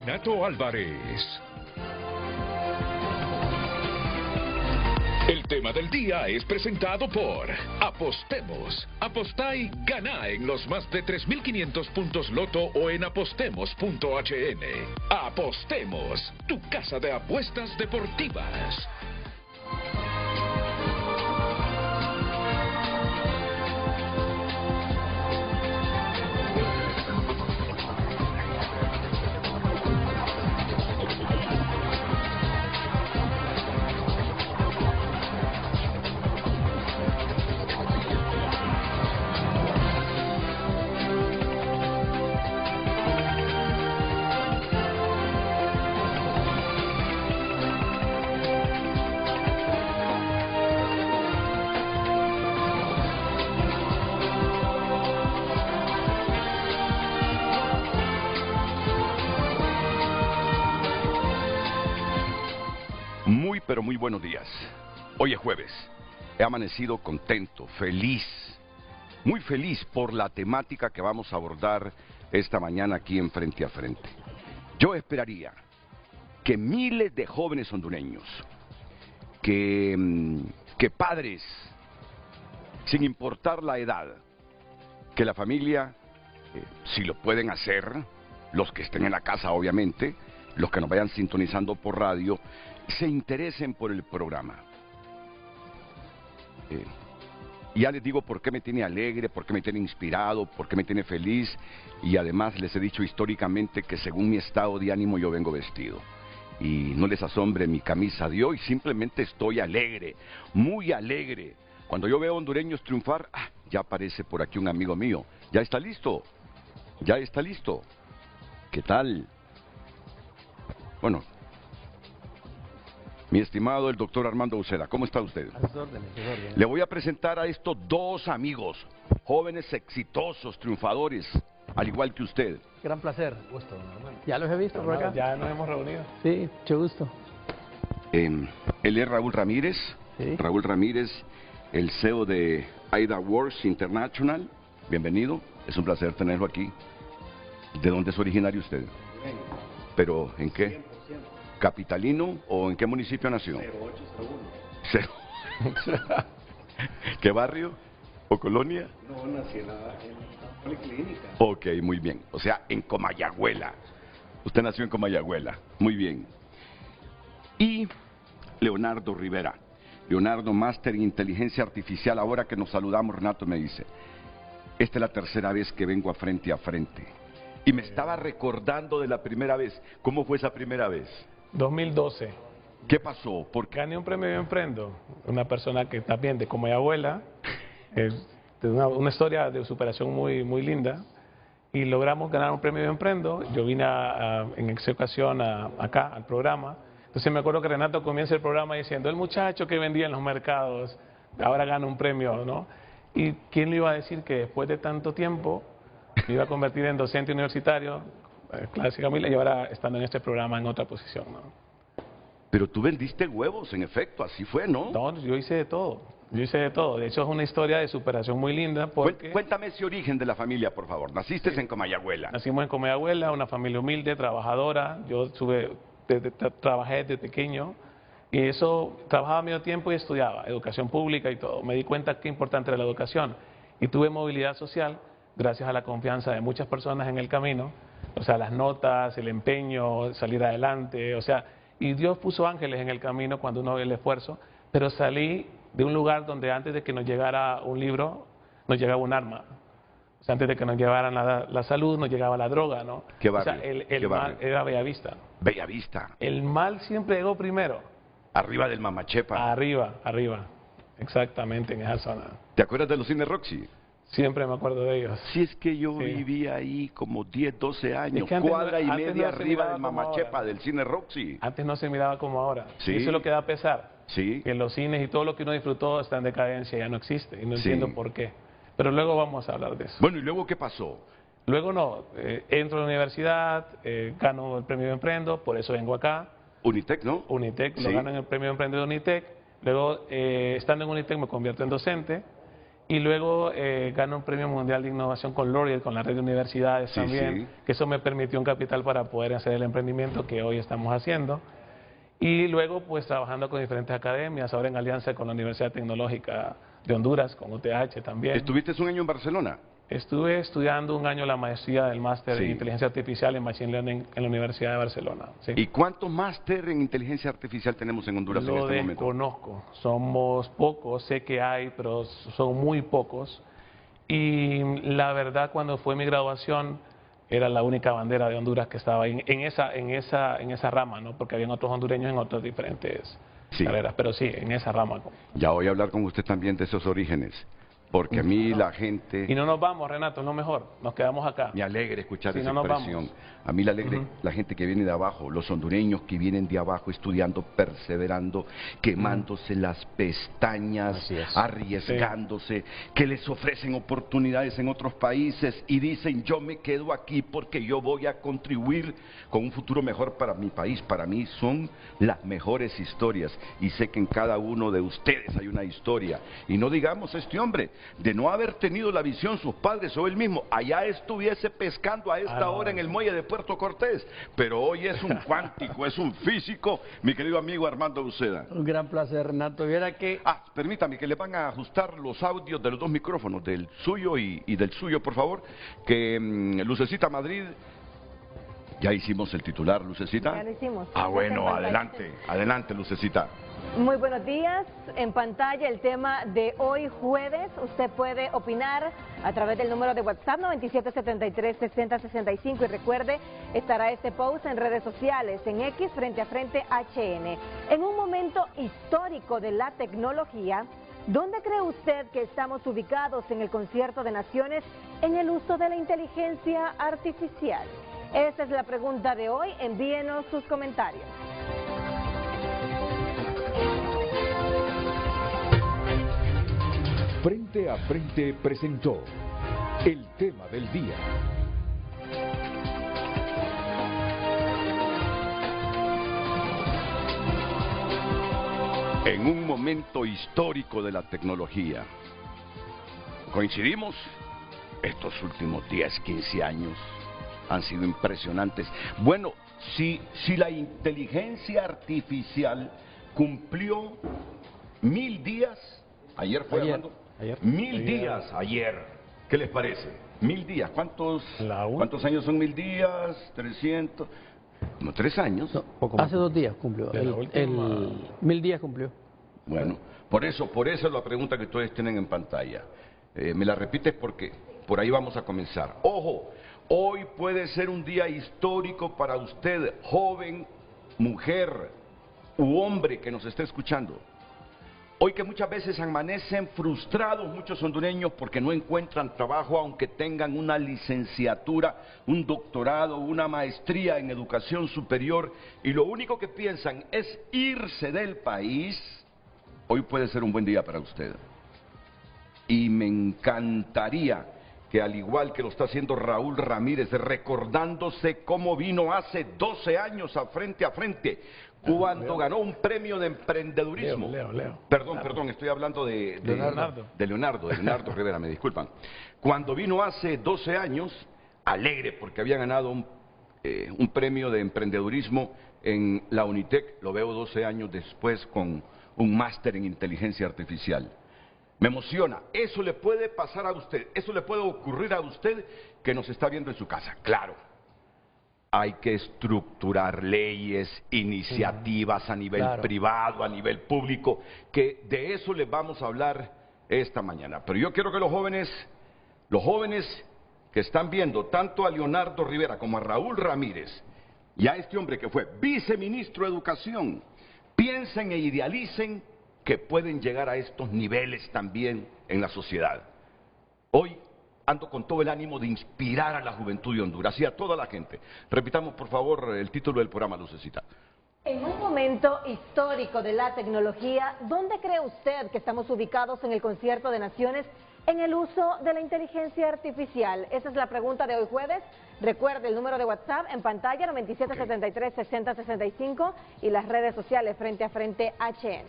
Nato Álvarez. El tema del día es presentado por Apostemos. Apostá y gana en los más de 3.500 puntos Loto o en apostemos.hn. Apostemos, tu casa de apuestas deportivas. Pero muy buenos días. Hoy es jueves. He amanecido contento, feliz, muy feliz por la temática que vamos a abordar esta mañana aquí en Frente a Frente. Yo esperaría que miles de jóvenes hondureños, que padres, sin importar la edad, que la familia, si lo pueden hacer, los que estén en la casa obviamente, los que nos vayan sintonizando por radio, se interesen por el programa. Ya les digo por qué me tiene alegre, por qué me tiene inspirado, por qué me tiene feliz, y además les he dicho históricamente que según mi estado de ánimo yo vengo vestido. Y no les asombre mi camisa de hoy, simplemente estoy alegre, muy alegre. Cuando yo veo hondureños triunfar, ya aparece por aquí un amigo mío. ¿Ya está listo? ¿Ya está listo? ¿Qué tal? Bueno, mi estimado el doctor Armando Uceda, ¿cómo está usted? A sus órdenes, a sus órdenes. Le voy a presentar a estos dos amigos, jóvenes exitosos, triunfadores, al igual que usted. Gran placer. Gusto, normal. Ya los he visto por acá. Ya nos hemos reunido. Sí, mucho gusto. Él es Raúl Ramírez, Sí. Raúl Ramírez, el CEO de AIDA Works International. Bienvenido, es un placer tenerlo aquí. ¿De dónde es originario usted? ¿Pero en qué? 100%. ¿Capitalino o en qué municipio nació? 0801. ¿Qué barrio o colonia? No, nací en la policlínica. Ok, muy bien. O sea, en Comayagüela. Usted nació en Comayagüela. Muy bien. Y Leonardo Rivera. Leonardo, máster en inteligencia artificial. Ahora que nos saludamos, Renato me dice, esta es la tercera vez que vengo a Frente. Y me estaba recordando de la primera vez. ¿Cómo fue esa primera vez? 2012. ¿Qué pasó? ¿Por qué? Gané un premio Yo Emprendo. Una persona que también de como mi abuela. Una historia de superación muy linda. Y logramos ganar un premio Yo Emprendo. Yo vine en esa ocasión acá al programa. Entonces me acuerdo que Renato comienza el programa diciendo, el muchacho que vendía en los mercados, ahora gana un premio, ¿no? Y quién le iba a decir que después de tanto tiempo me iba a convertir en docente universitario, clase Camila, y ahora estando en este programa en otra posición, ¿no? Pero tú vendiste huevos, en efecto, así fue, ¿no? No, yo hice de todo. Yo hice de todo. De hecho, es una historia de superación muy linda porque... Cuéntame ese origen de la familia, por favor. Naciste en Comayagüela. Nacimos en Comayagüela, una familia humilde, trabajadora. Yo trabajé desde pequeño y eso, trabajaba medio tiempo y estudiaba, educación pública y todo. Me di cuenta qué importante era la educación y tuve movilidad social gracias a la confianza de muchas personas en el camino. O sea, las notas, el empeño, salir adelante, o sea, y Dios puso ángeles en el camino cuando uno ve el esfuerzo, pero salí de un lugar donde antes de que nos llegara un libro, nos llegaba un arma. O sea, antes de que nos llevaran la salud, nos llegaba la droga, ¿no? ¿Qué barrio? O sea, el ¿Qué mal barrio? era Bellavista. Bellavista. El mal siempre llegó primero. Arriba del Mamachepa. Arriba, exactamente en esa zona. ¿Te acuerdas de los cines Roxy? Siempre me acuerdo de ellos. Si es que yo Sí. vivía ahí como 10, 12 años, Es que antes cuadra y antes media no se arriba miraba del como Mamachepa, ahora. del cine Roxy. Antes no se miraba como ahora. Sí. Y eso es lo que da pesar. Sí. Que los cines y todo lo que uno disfrutó está en decadencia, ya no existe. Y no Sí. entiendo por qué. Pero luego vamos a hablar de eso. Bueno, ¿y luego qué pasó? Luego entro a la universidad, gano el premio de Emprendo, por eso vengo acá. Unitec, ¿no? Unitec, Sí. lo gano en el premio de Emprendo de Unitec. Luego, estando en Unitec, me convierto en docente. Y luego gano un premio mundial de innovación con L'Oreal, con la red de universidades Sí, también, sí. que eso me permitió un capital para poder hacer el emprendimiento que hoy estamos haciendo. Y luego pues trabajando con diferentes academias, ahora en alianza con la Universidad Tecnológica de Honduras, con UTH también. ¿Estuviste un año en Barcelona? Estuve estudiando un año la maestría del máster Sí. en Inteligencia Artificial en Machine Learning en la Universidad de Barcelona. Sí. ¿Y cuántos máster en inteligencia artificial tenemos en Honduras en Lo este momento? desconozco, somos pocos, sé que hay, pero son muy pocos. Y la verdad, cuando fue mi graduación, era la única bandera de Honduras que estaba en esa rama, ¿no? Porque habían otros hondureños en otras diferentes Sí. carreras, pero sí, en esa rama. Ya voy a hablar con usted también de esos orígenes, porque a mí la gente... Y no nos vamos, Renato, es lo mejor, nos quedamos acá. Me alegra escuchar Si esa no nos expresión. vamos. A mí la gente que viene de abajo, los hondureños que vienen de abajo estudiando, perseverando, quemándose las pestañas, Así es. arriesgándose, que les ofrecen oportunidades en otros países y dicen yo me quedo aquí porque yo voy a contribuir con un futuro mejor para mi país. Para mí son las mejores historias y sé que en cada uno de ustedes hay una historia. Y no digamos este hombre, de no haber tenido la visión sus padres o él mismo, allá estuviese pescando a esta hora en el muelle de Puerto Cortés, pero hoy es un cuántico, es un físico, mi querido amigo Armando Uceda. Un gran placer, Renato. Viera que Permítame que le van a ajustar los audios de los dos micrófonos, del suyo y del suyo, por favor, que Lucecita Madrid, ya hicimos el titular, Lucecita. Ya lo hicimos. Bueno, adelante, adelante, Lucecita. Muy buenos días. En pantalla el tema de hoy jueves. Usted puede opinar a través del número de WhatsApp 9773-6065 y recuerde, estará este post en redes sociales, en X Frente a Frente HN. En un momento histórico de la tecnología, ¿dónde cree usted que estamos ubicados en el concierto de naciones en el uso de la inteligencia artificial? Esa es la pregunta de hoy. Envíenos sus comentarios. Frente a Frente presentó el tema del día. En un momento histórico de la tecnología, ¿coincidimos? Estos últimos 10, 15 años han sido impresionantes. Bueno, si la inteligencia artificial cumplió 1000 días, ayer fue Ayer. Armando, 1000 días ayer, ¿qué les parece? 1000 días, ¿cuántos años son 1000 días? 300, como 3 años. no, poco más. hace 2 días cumplió. De la última- 1000 días cumplió. Bueno, por eso es la pregunta que ustedes tienen en pantalla. Me la repites porque por ahí vamos a comenzar. Ojo, hoy puede ser un día histórico para usted, joven, mujer u hombre que nos esté escuchando. Hoy que muchas veces amanecen frustrados muchos hondureños porque no encuentran trabajo aunque tengan una licenciatura, un doctorado, una maestría en educación superior y lo único que piensan es irse del país, hoy puede ser un buen día para usted. Y me encantaría que al igual que lo está haciendo Raúl Ramírez, recordándose cómo vino hace 12 años a Frente, cuando ganó un premio de emprendedurismo. Leo. Perdón, estoy hablando de Leonardo Rivera, me disculpan. Cuando vino hace 12 años, alegre porque había ganado un premio de emprendedurismo en la Unitec, lo veo 12 años después con un máster en inteligencia artificial. Me emociona, eso le puede pasar a usted, eso le puede ocurrir a usted que nos está viendo en su casa, claro. Hay que estructurar leyes, iniciativas a nivel privado, a nivel público, que de eso les vamos a hablar esta mañana. Pero yo quiero que los jóvenes que están viendo tanto a Leonardo Rivera como a Raúl Ramírez y a este hombre que fue viceministro de Educación, piensen e idealicen que pueden llegar a estos niveles también en la sociedad. Hoy ando con todo el ánimo de inspirar a la juventud de Honduras y a toda la gente. Repitamos, por favor, el título del programa, Lucecita. En un momento histórico de la tecnología, ¿dónde cree usted que estamos ubicados en el concierto de naciones en el uso de la inteligencia artificial? Esa es la pregunta de hoy jueves. Recuerde el número de WhatsApp en pantalla 9773-6065 y las redes sociales Frente a Frente HN.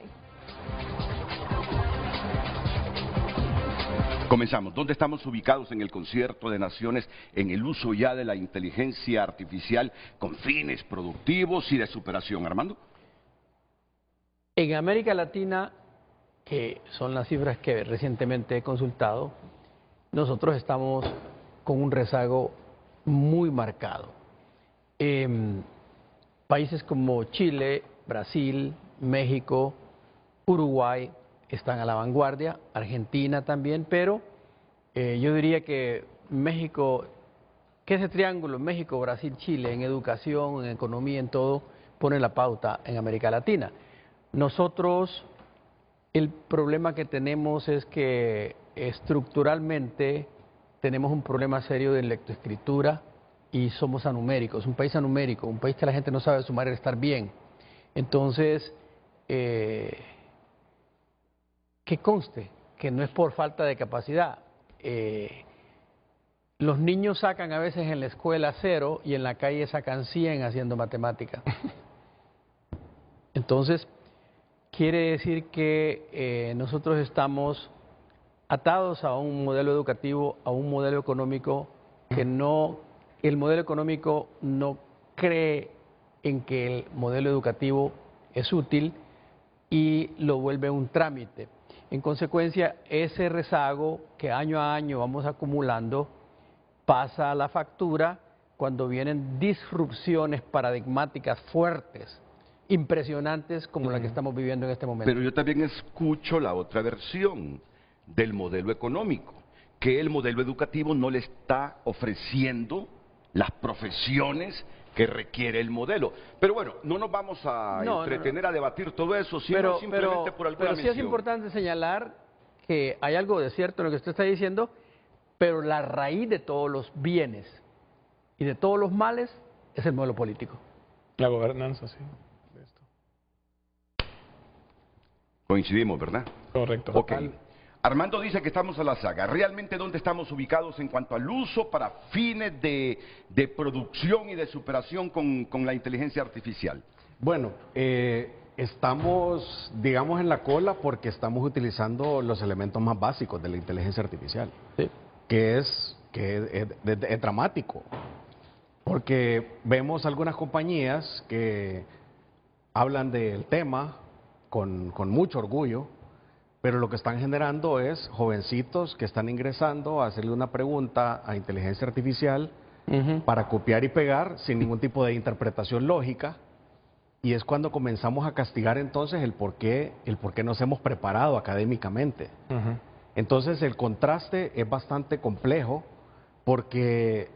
Comenzamos. ¿Dónde estamos ubicados en el concierto de naciones en el uso ya de la inteligencia artificial con fines productivos y de superación, Armando? En América Latina, que son las cifras que recientemente he consultado, nosotros estamos con un rezago muy marcado. Países como Chile, Brasil, México, Uruguay están a la vanguardia, Argentina también, pero yo diría que México, que ese triángulo, México, Brasil, Chile, en educación, en economía, en todo, pone la pauta en América Latina. Nosotros, el problema que tenemos es que estructuralmente tenemos un problema serio de lectoescritura y somos anuméricos, un país anumérico, un país que la gente no sabe sumar y restar bien. Entonces, que conste que no es por falta de capacidad. Los niños sacan a veces en la escuela 0 y en la calle sacan 100 haciendo matemática. Entonces, quiere decir que nosotros estamos atados a un modelo educativo, a un modelo económico que no, el modelo económico no cree en que el modelo educativo es útil y lo vuelve un trámite. En consecuencia, ese rezago que año a año vamos acumulando pasa a la factura cuando vienen disrupciones paradigmáticas fuertes, impresionantes como la que estamos viviendo en este momento. Pero yo también escucho la otra versión del modelo económico, que el modelo educativo no le está ofreciendo las profesiones que requiere el modelo. Pero bueno, no nos vamos a entretener a debatir todo eso, sino simplemente por alguna mención. Pero sí es importante señalar que hay algo de cierto en lo que usted está diciendo, pero la raíz de todos los bienes y de todos los males es el modelo político. La gobernanza, sí. De esto. Coincidimos, ¿verdad? Correcto. Ok. Armando dice que estamos a la saga. ¿Realmente dónde estamos ubicados en cuanto al uso para fines de producción y de superación con la inteligencia artificial? Bueno, estamos, digamos, en la cola porque estamos utilizando los elementos más básicos de la inteligencia artificial, Sí. que es dramático, porque vemos algunas compañías que hablan del tema con mucho orgullo, pero lo que están generando es jovencitos que están ingresando a hacerle una pregunta a inteligencia artificial para copiar y pegar sin ningún tipo de interpretación lógica, y es cuando comenzamos a castigar entonces el por qué nos hemos preparado académicamente. Entonces el contraste es bastante complejo porque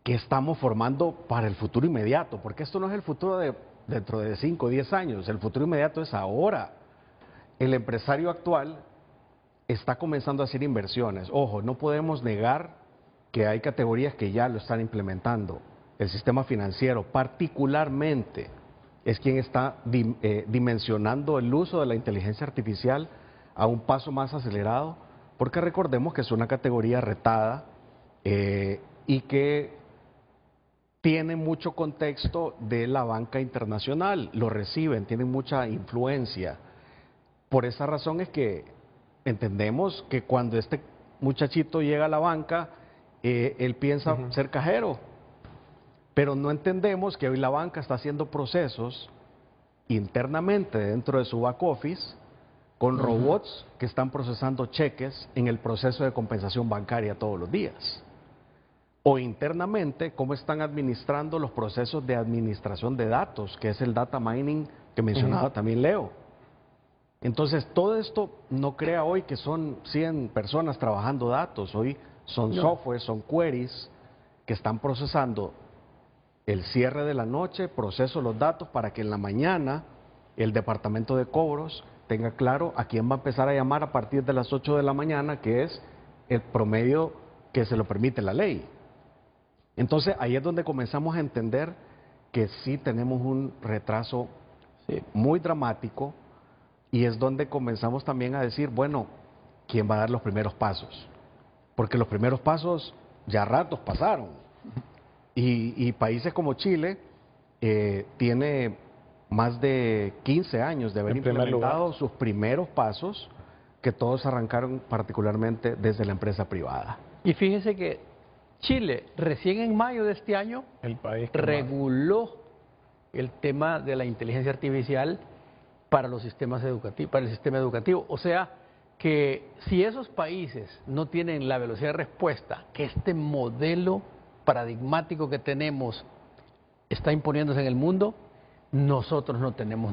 que estamos formando para el futuro inmediato, porque esto no es el futuro de dentro de 5 o 10 años, el futuro inmediato es ahora. El empresario actual está comenzando a hacer inversiones. Ojo, no podemos negar que hay categorías que ya lo están implementando. El sistema financiero particularmente es quien está dimensionando el uso de la inteligencia artificial a un paso más acelerado, porque recordemos que es una categoría retada y que tiene mucho contexto de la banca internacional, lo reciben, tienen mucha influencia. Por esa razón es que entendemos que cuando este muchachito llega a la banca, él piensa ser cajero, pero no entendemos que hoy la banca está haciendo procesos internamente dentro de su back office con robots que están procesando cheques en el proceso de compensación bancaria todos los días. O internamente, cómo están administrando los procesos de administración de datos, que es el data mining que mencionaba también Leo. Entonces, todo esto no crea hoy que son 100 personas trabajando datos, hoy son software, son queries que están procesando el cierre de la noche, proceso los datos para que en la mañana el departamento de cobros tenga claro a quién va a empezar a llamar a partir de las 8 de la mañana, que es el promedio que se lo permite la ley. Entonces, ahí es donde comenzamos a entender que sí tenemos un retraso muy dramático. Y es donde comenzamos también a decir, bueno, ¿quién va a dar los primeros pasos? Porque los primeros pasos ya ratos pasaron. Y países como Chile tiene más de 15 años de haber implementado sus primeros pasos que todos arrancaron particularmente desde la empresa privada. Y fíjese que Chile, recién en mayo de este año, El país que reguló el tema de la inteligencia artificial para los sistemas educativos, para el sistema educativo. O sea, que si esos países no tienen la velocidad de respuesta que este modelo paradigmático que tenemos está imponiéndose en el mundo, nosotros no tenemos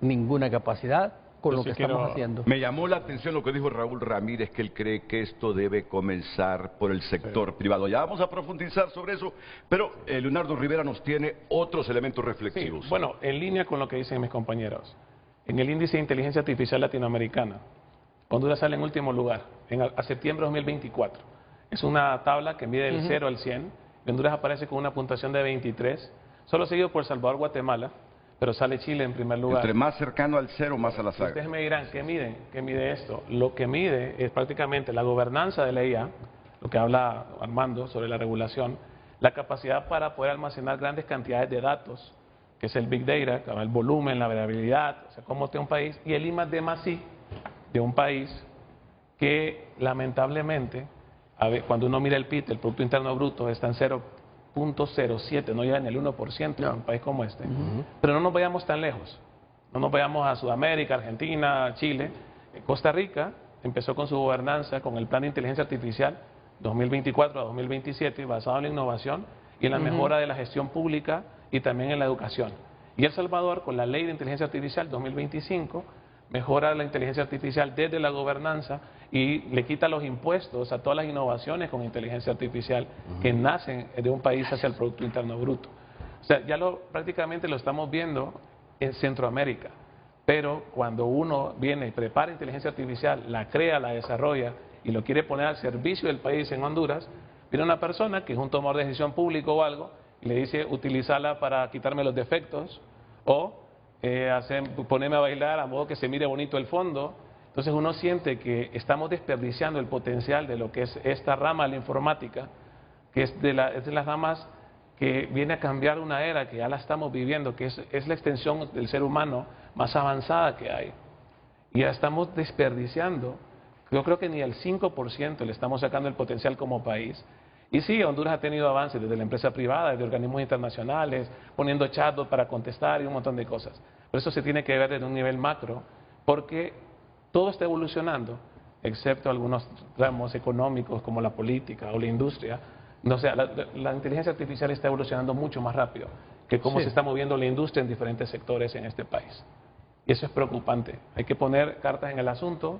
ninguna capacidad con Yo lo sí que estamos quiero- haciendo. Me llamó la atención lo que dijo Raúl Ramírez, que él cree que esto debe comenzar por el sector privado. Ya vamos a profundizar sobre eso, pero Leonardo Rivera nos tiene otros elementos Sí, reflexivos. bueno, en línea con lo que dicen mis compañeros, en el índice de inteligencia artificial latinoamericana, Honduras sale en último lugar, a septiembre de 2024. Es una tabla que mide del 0 al 100, y Honduras aparece con una puntuación de 23, solo seguido por El Salvador, Guatemala, pero sale Chile en primer lugar. Entre más cercano al cero, más a la saga. Ustedes me dirán, ¿qué mide? ¿Qué mide esto? Lo que mide es prácticamente la gobernanza de la IA, lo que habla Armando sobre la regulación, la capacidad para poder almacenar grandes cantidades de datos, que es el Big Data, el volumen, la variabilidad, o sea, cómo está un país, y el I+D+I de un país que lamentablemente, cuando uno mira el PIB, el Producto Interno Bruto, está en 0.07, no llega en el 1% en un país como este. Pero no nos vayamos tan lejos. No nos vayamos a Sudamérica, Argentina, Chile. Costa Rica empezó con su gobernanza con el Plan de Inteligencia Artificial 2024 a 2027, basado en la innovación y en la mejora de la gestión pública y también en la educación. Y El Salvador, con la Ley de Inteligencia Artificial 2025, mejora la inteligencia artificial desde la gobernanza y le quita los impuestos a todas las innovaciones con inteligencia artificial que nacen de un país hacia el Producto Interno Bruto. O sea, ya prácticamente lo estamos viendo en Centroamérica, pero cuando uno viene y prepara inteligencia artificial, la crea, la desarrolla y lo quiere poner al servicio del país en Honduras, viene una persona que es un tomador de decisión público o algo y le dice utilizarla para quitarme los defectos o ponerme a bailar a modo que se mire bonito el fondo. Entonces uno siente que estamos desperdiciando el potencial de lo que es esta rama de la informática, que es de las ramas que viene a cambiar una era que ya la estamos viviendo, que es la extensión del ser humano más avanzada que hay. Y ya estamos desperdiciando, yo creo que ni el 5% le estamos sacando el potencial como país. Y sí, Honduras ha tenido avances desde la empresa privada, desde organismos internacionales, poniendo chatbot para contestar y un montón de cosas. Pero eso se tiene que ver desde un nivel macro, porque todo está evolucionando, excepto algunos ramos económicos como la política o la industria. No, o sea, la inteligencia artificial está evolucionando mucho más rápido que cómo se está moviendo la industria en diferentes sectores en este país. Y eso es preocupante. Hay que poner cartas en el asunto,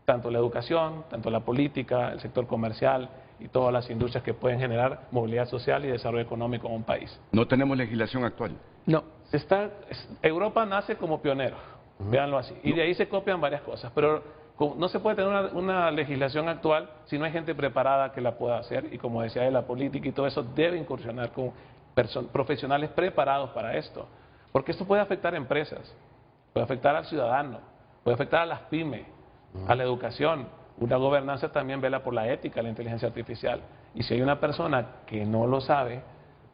tanto la educación, tanto la política, el sector comercial y todas las industrias que pueden generar movilidad social y desarrollo económico en un país. No tenemos legislación actual. No, Europa nace como pionero, véanlo así, y de ahí se copian varias cosas, pero no se puede tener una legislación actual si no hay gente preparada que la pueda hacer, y como decía, de la política y todo eso debe incursionar con profesionales preparados para esto, porque esto puede afectar a empresas, puede afectar al ciudadano, puede afectar a las pymes, a la educación. Una gobernanza también vela por la ética, la inteligencia artificial, y si hay una persona que no lo sabe,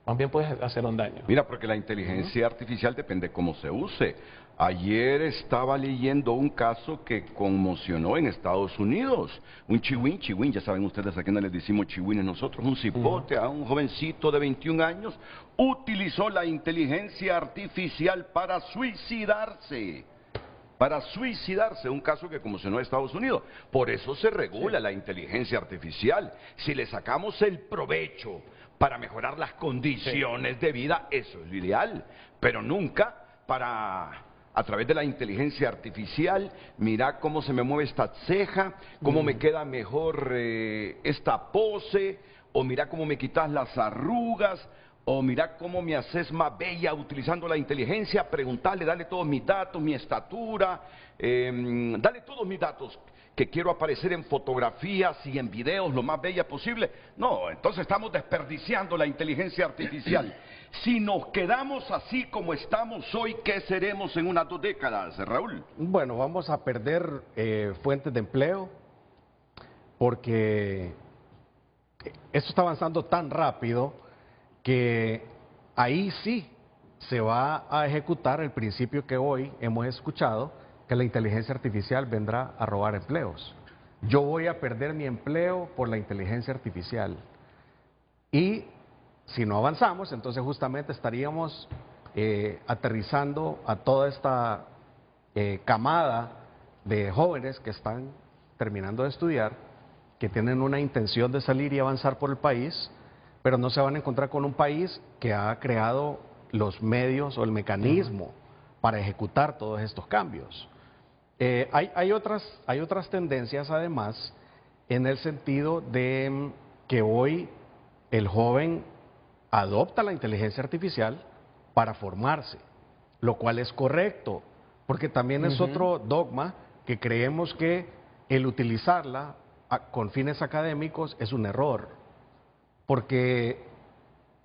también puede hacer un daño. Mira, porque la inteligencia artificial depende cómo se use. Ayer estaba leyendo un caso que conmocionó en Estados Unidos. Un chihuín, ya saben ustedes a quiénes les decimos chihuines nosotros, un cipote, a un jovencito de 21 años, utilizó la inteligencia artificial para suicidarse. Un caso que conmocionó a Estados Unidos. Por eso se regula la inteligencia artificial. Si le sacamos el provecho para mejorar las condiciones de vida, eso es lo ideal, pero nunca para, a través de la inteligencia artificial, mira cómo se me mueve esta ceja, cómo me queda mejor esta pose, o mira cómo me quitas las arrugas, o mira cómo me haces más bella utilizando la inteligencia, preguntarle, dale todos mis datos, mi estatura, dale todos mis datos, que quiero aparecer en fotografías y en videos lo más bella posible. No, entonces estamos desperdiciando la inteligencia artificial. Si nos quedamos así como estamos hoy, ¿qué seremos en unas 2 décadas, Raúl? Bueno, vamos a perder fuentes de empleo porque esto está avanzando tan rápido que ahí sí se va a ejecutar el principio que hoy hemos escuchado que la inteligencia artificial vendrá a robar empleos. Yo voy a perder mi empleo por la inteligencia artificial. Y si no avanzamos, entonces justamente estaríamos aterrizando a toda esta camada de jóvenes que están terminando de estudiar, que tienen una intención de salir y avanzar por el país, pero no se van a encontrar con un país que ha creado los medios o el mecanismo para ejecutar todos estos cambios. Hay otras tendencias además en el sentido de que hoy el joven adopta la inteligencia artificial para formarse, lo cual es correcto, porque también es otro dogma que creemos que el utilizarla con fines académicos es un error, porque,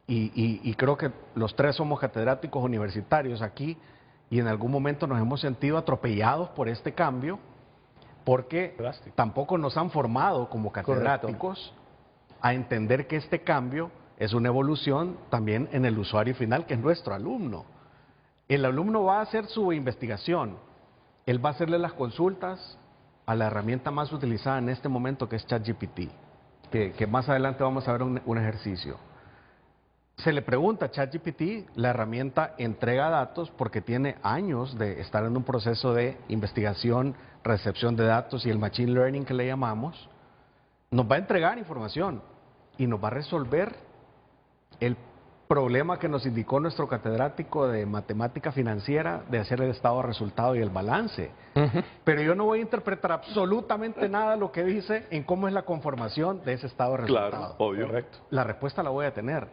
y creo que los tres somos catedráticos universitarios aquí, y en algún momento nos hemos sentido atropellados por este cambio, porque tampoco nos han formado como catedráticos a entender que este cambio es una evolución también en el usuario final, que es nuestro alumno. El alumno va a hacer su investigación, él va a hacerle las consultas a la herramienta más utilizada en este momento, que es ChatGPT, que más adelante vamos a ver un ejercicio. Se le pregunta a ChatGPT, la herramienta entrega datos porque tiene años de estar en un proceso de investigación, recepción de datos y el machine learning que le llamamos, nos va a entregar información y nos va a resolver el problema que nos indicó nuestro catedrático de matemática financiera de hacer el estado de resultado y el balance. Pero yo no voy a interpretar absolutamente nada de lo que dice en cómo es la conformación de ese estado de resultado. Claro, obvio. Correcto. La respuesta la voy a tener.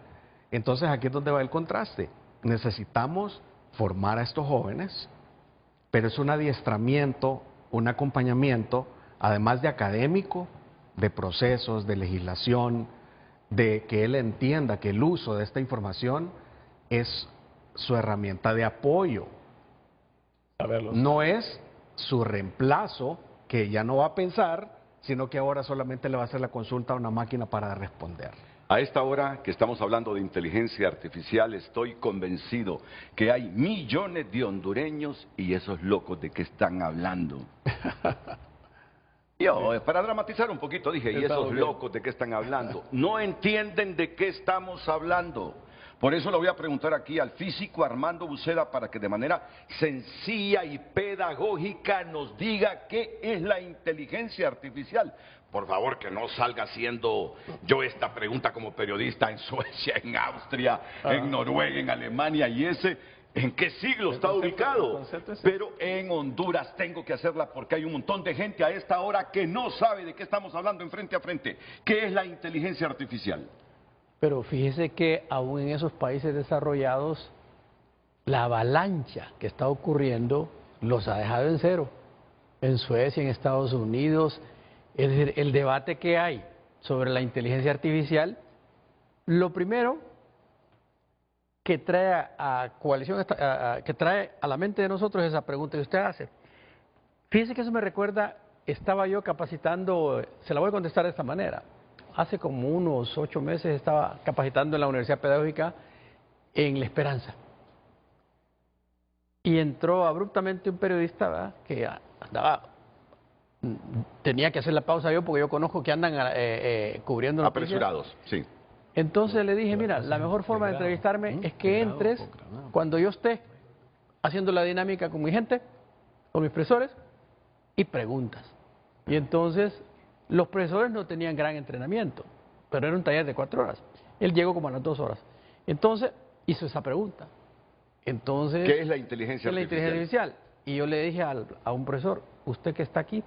Entonces aquí es donde va el contraste. Necesitamos formar a estos jóvenes, pero es un adiestramiento, un acompañamiento, además de académico, de procesos, de legislación, de que él entienda que el uso de esta información es su herramienta de apoyo. No es su reemplazo, que ya no va a pensar, sino que ahora solamente le va a hacer la consulta a una máquina para responder. A esta hora que estamos hablando de inteligencia artificial, estoy convencido que hay millones de hondureños y esos locos de qué están hablando. Yo, para dramatizar un poquito, dije, y esos locos de qué están hablando. No entienden de qué estamos hablando. Por eso le voy a preguntar aquí al físico Armando Buceda para que de manera sencilla y pedagógica nos diga qué es la inteligencia artificial. Por favor, que no salga haciendo yo esta pregunta como periodista en Suecia, en Austria, en Noruega, en Alemania y ¿en qué siglo está ubicado? Pero en Honduras tengo que hacerla porque hay un montón de gente a esta hora que no sabe de qué estamos hablando en Frente a Frente. ¿Qué es la inteligencia artificial? Pero fíjese que aún en esos países desarrollados, la avalancha que está ocurriendo los ha dejado en cero. En Suecia, en Estados Unidos, es decir, el debate que hay sobre la inteligencia artificial, lo primero que trae a coalición, que trae a la mente de nosotros esa pregunta que usted hace. Fíjese que eso me recuerda, estaba yo capacitando, se la voy a contestar de esta manera. Hace como unos 8 meses estaba capacitando en la Universidad Pedagógica en La Esperanza. Y entró abruptamente un periodista, ¿verdad?, que andaba, tenía que hacer la pausa yo porque yo conozco que andan cubriendo noticias. Apresurados, sí. Entonces le dije, mira, la mejor forma de entrevistarme es que entres cuando yo esté haciendo la dinámica con mi gente, con mis profesores, y preguntas. Y entonces los profesores no tenían gran entrenamiento, pero era un taller de 4 horas. Él llegó como a las 2 horas. Entonces hizo esa pregunta. Entonces, ¿qué es la inteligencia artificial? La inteligencia artificial. Y yo le dije a un profesor, usted que está aquí,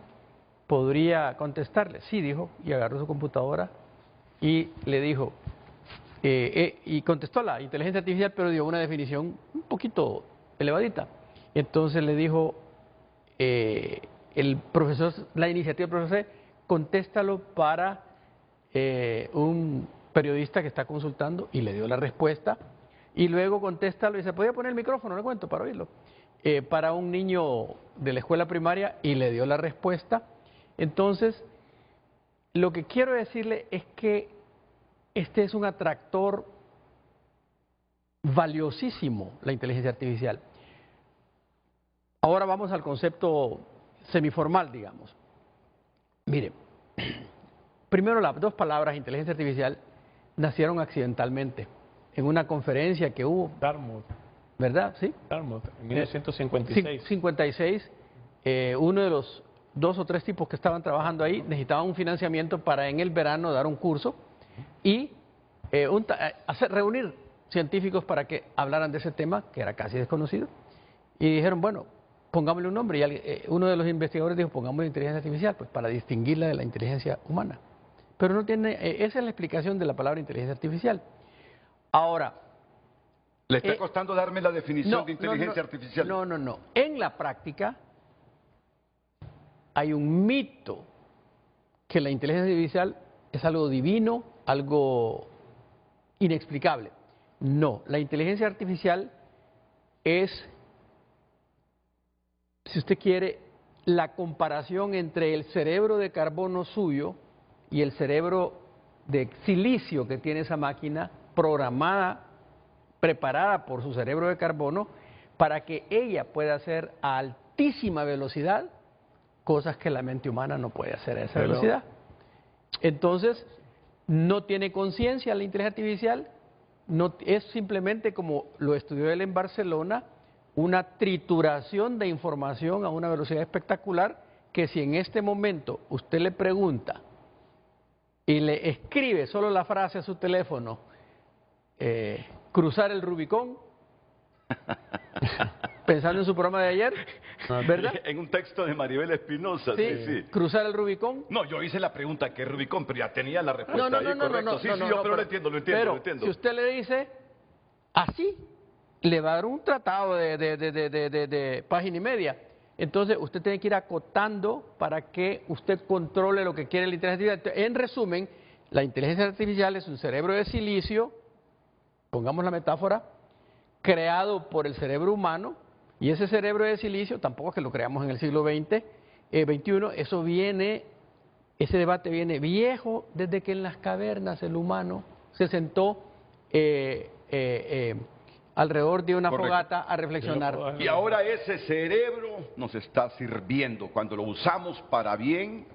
¿podría contestarle? Sí, dijo, y agarró su computadora y le dijo, y contestó la inteligencia artificial, pero dio una definición un poquito elevadita. Entonces le dijo el profesor, la iniciativa del profesor, contéstalo para un periodista que está consultando, y le dio la respuesta, y luego contéstalo, y se podía poner el micrófono, le cuento, para oírlo, para un niño de la escuela primaria, y le dio la respuesta. Entonces, lo que quiero decirle es que este es un atractor valiosísimo, la inteligencia artificial. Ahora vamos al concepto semiformal, digamos. Mire, primero las dos palabras inteligencia artificial nacieron accidentalmente en una conferencia que hubo, Dartmouth, ¿verdad? Sí. Dartmouth, en 1956. 56, uno de los 2 o 3 tipos que estaban trabajando ahí necesitaban un financiamiento para en el verano dar un curso y reunir científicos para que hablaran de ese tema que era casi desconocido. Y dijeron, bueno, pongámosle un nombre. Y uno de los investigadores dijo, pongámosle inteligencia artificial, pues para distinguirla de la inteligencia humana. Pero no tiene, esa es la explicación de la palabra inteligencia artificial. Ahora, ¿le está costando darme la definición de inteligencia artificial? No. En la práctica hay un mito que la inteligencia artificial es algo divino, algo inexplicable. No, la inteligencia artificial es, si usted quiere, la comparación entre el cerebro de carbono suyo y el cerebro de silicio que tiene esa máquina programada, preparada por su cerebro de carbono para que ella pueda hacer a altísima velocidad cosas que la mente humana no puede hacer a esa velocidad. Entonces, no tiene conciencia la inteligencia artificial, no, es simplemente, como lo estudió él en Barcelona, una trituración de información a una velocidad espectacular, que si en este momento usted le pregunta y le escribe solo la frase a su teléfono, cruzar el Rubicón, pensando en su programa de ayer, ¿verdad? En un texto de Maribel Espinosa, sí. Cruzar el Rubicón. No, yo hice la pregunta, ¿qué es Rubicón? Pero ya tenía la respuesta No, correcto. Pero lo entiendo. Pero si usted le dice así, le va a dar un tratado de página y media. Entonces, usted tiene que ir acotando para que usted controle lo que quiere la inteligencia artificial. En resumen, la inteligencia artificial es un cerebro de silicio, pongamos la metáfora, creado por el cerebro humano, y ese cerebro de silicio, tampoco es que lo creamos en el siglo XX, XXI, ese debate viene viejo desde que en las cavernas el humano se sentó alrededor de una fogata a reflexionar. Y ahora ese cerebro nos está sirviendo cuando lo usamos para bien,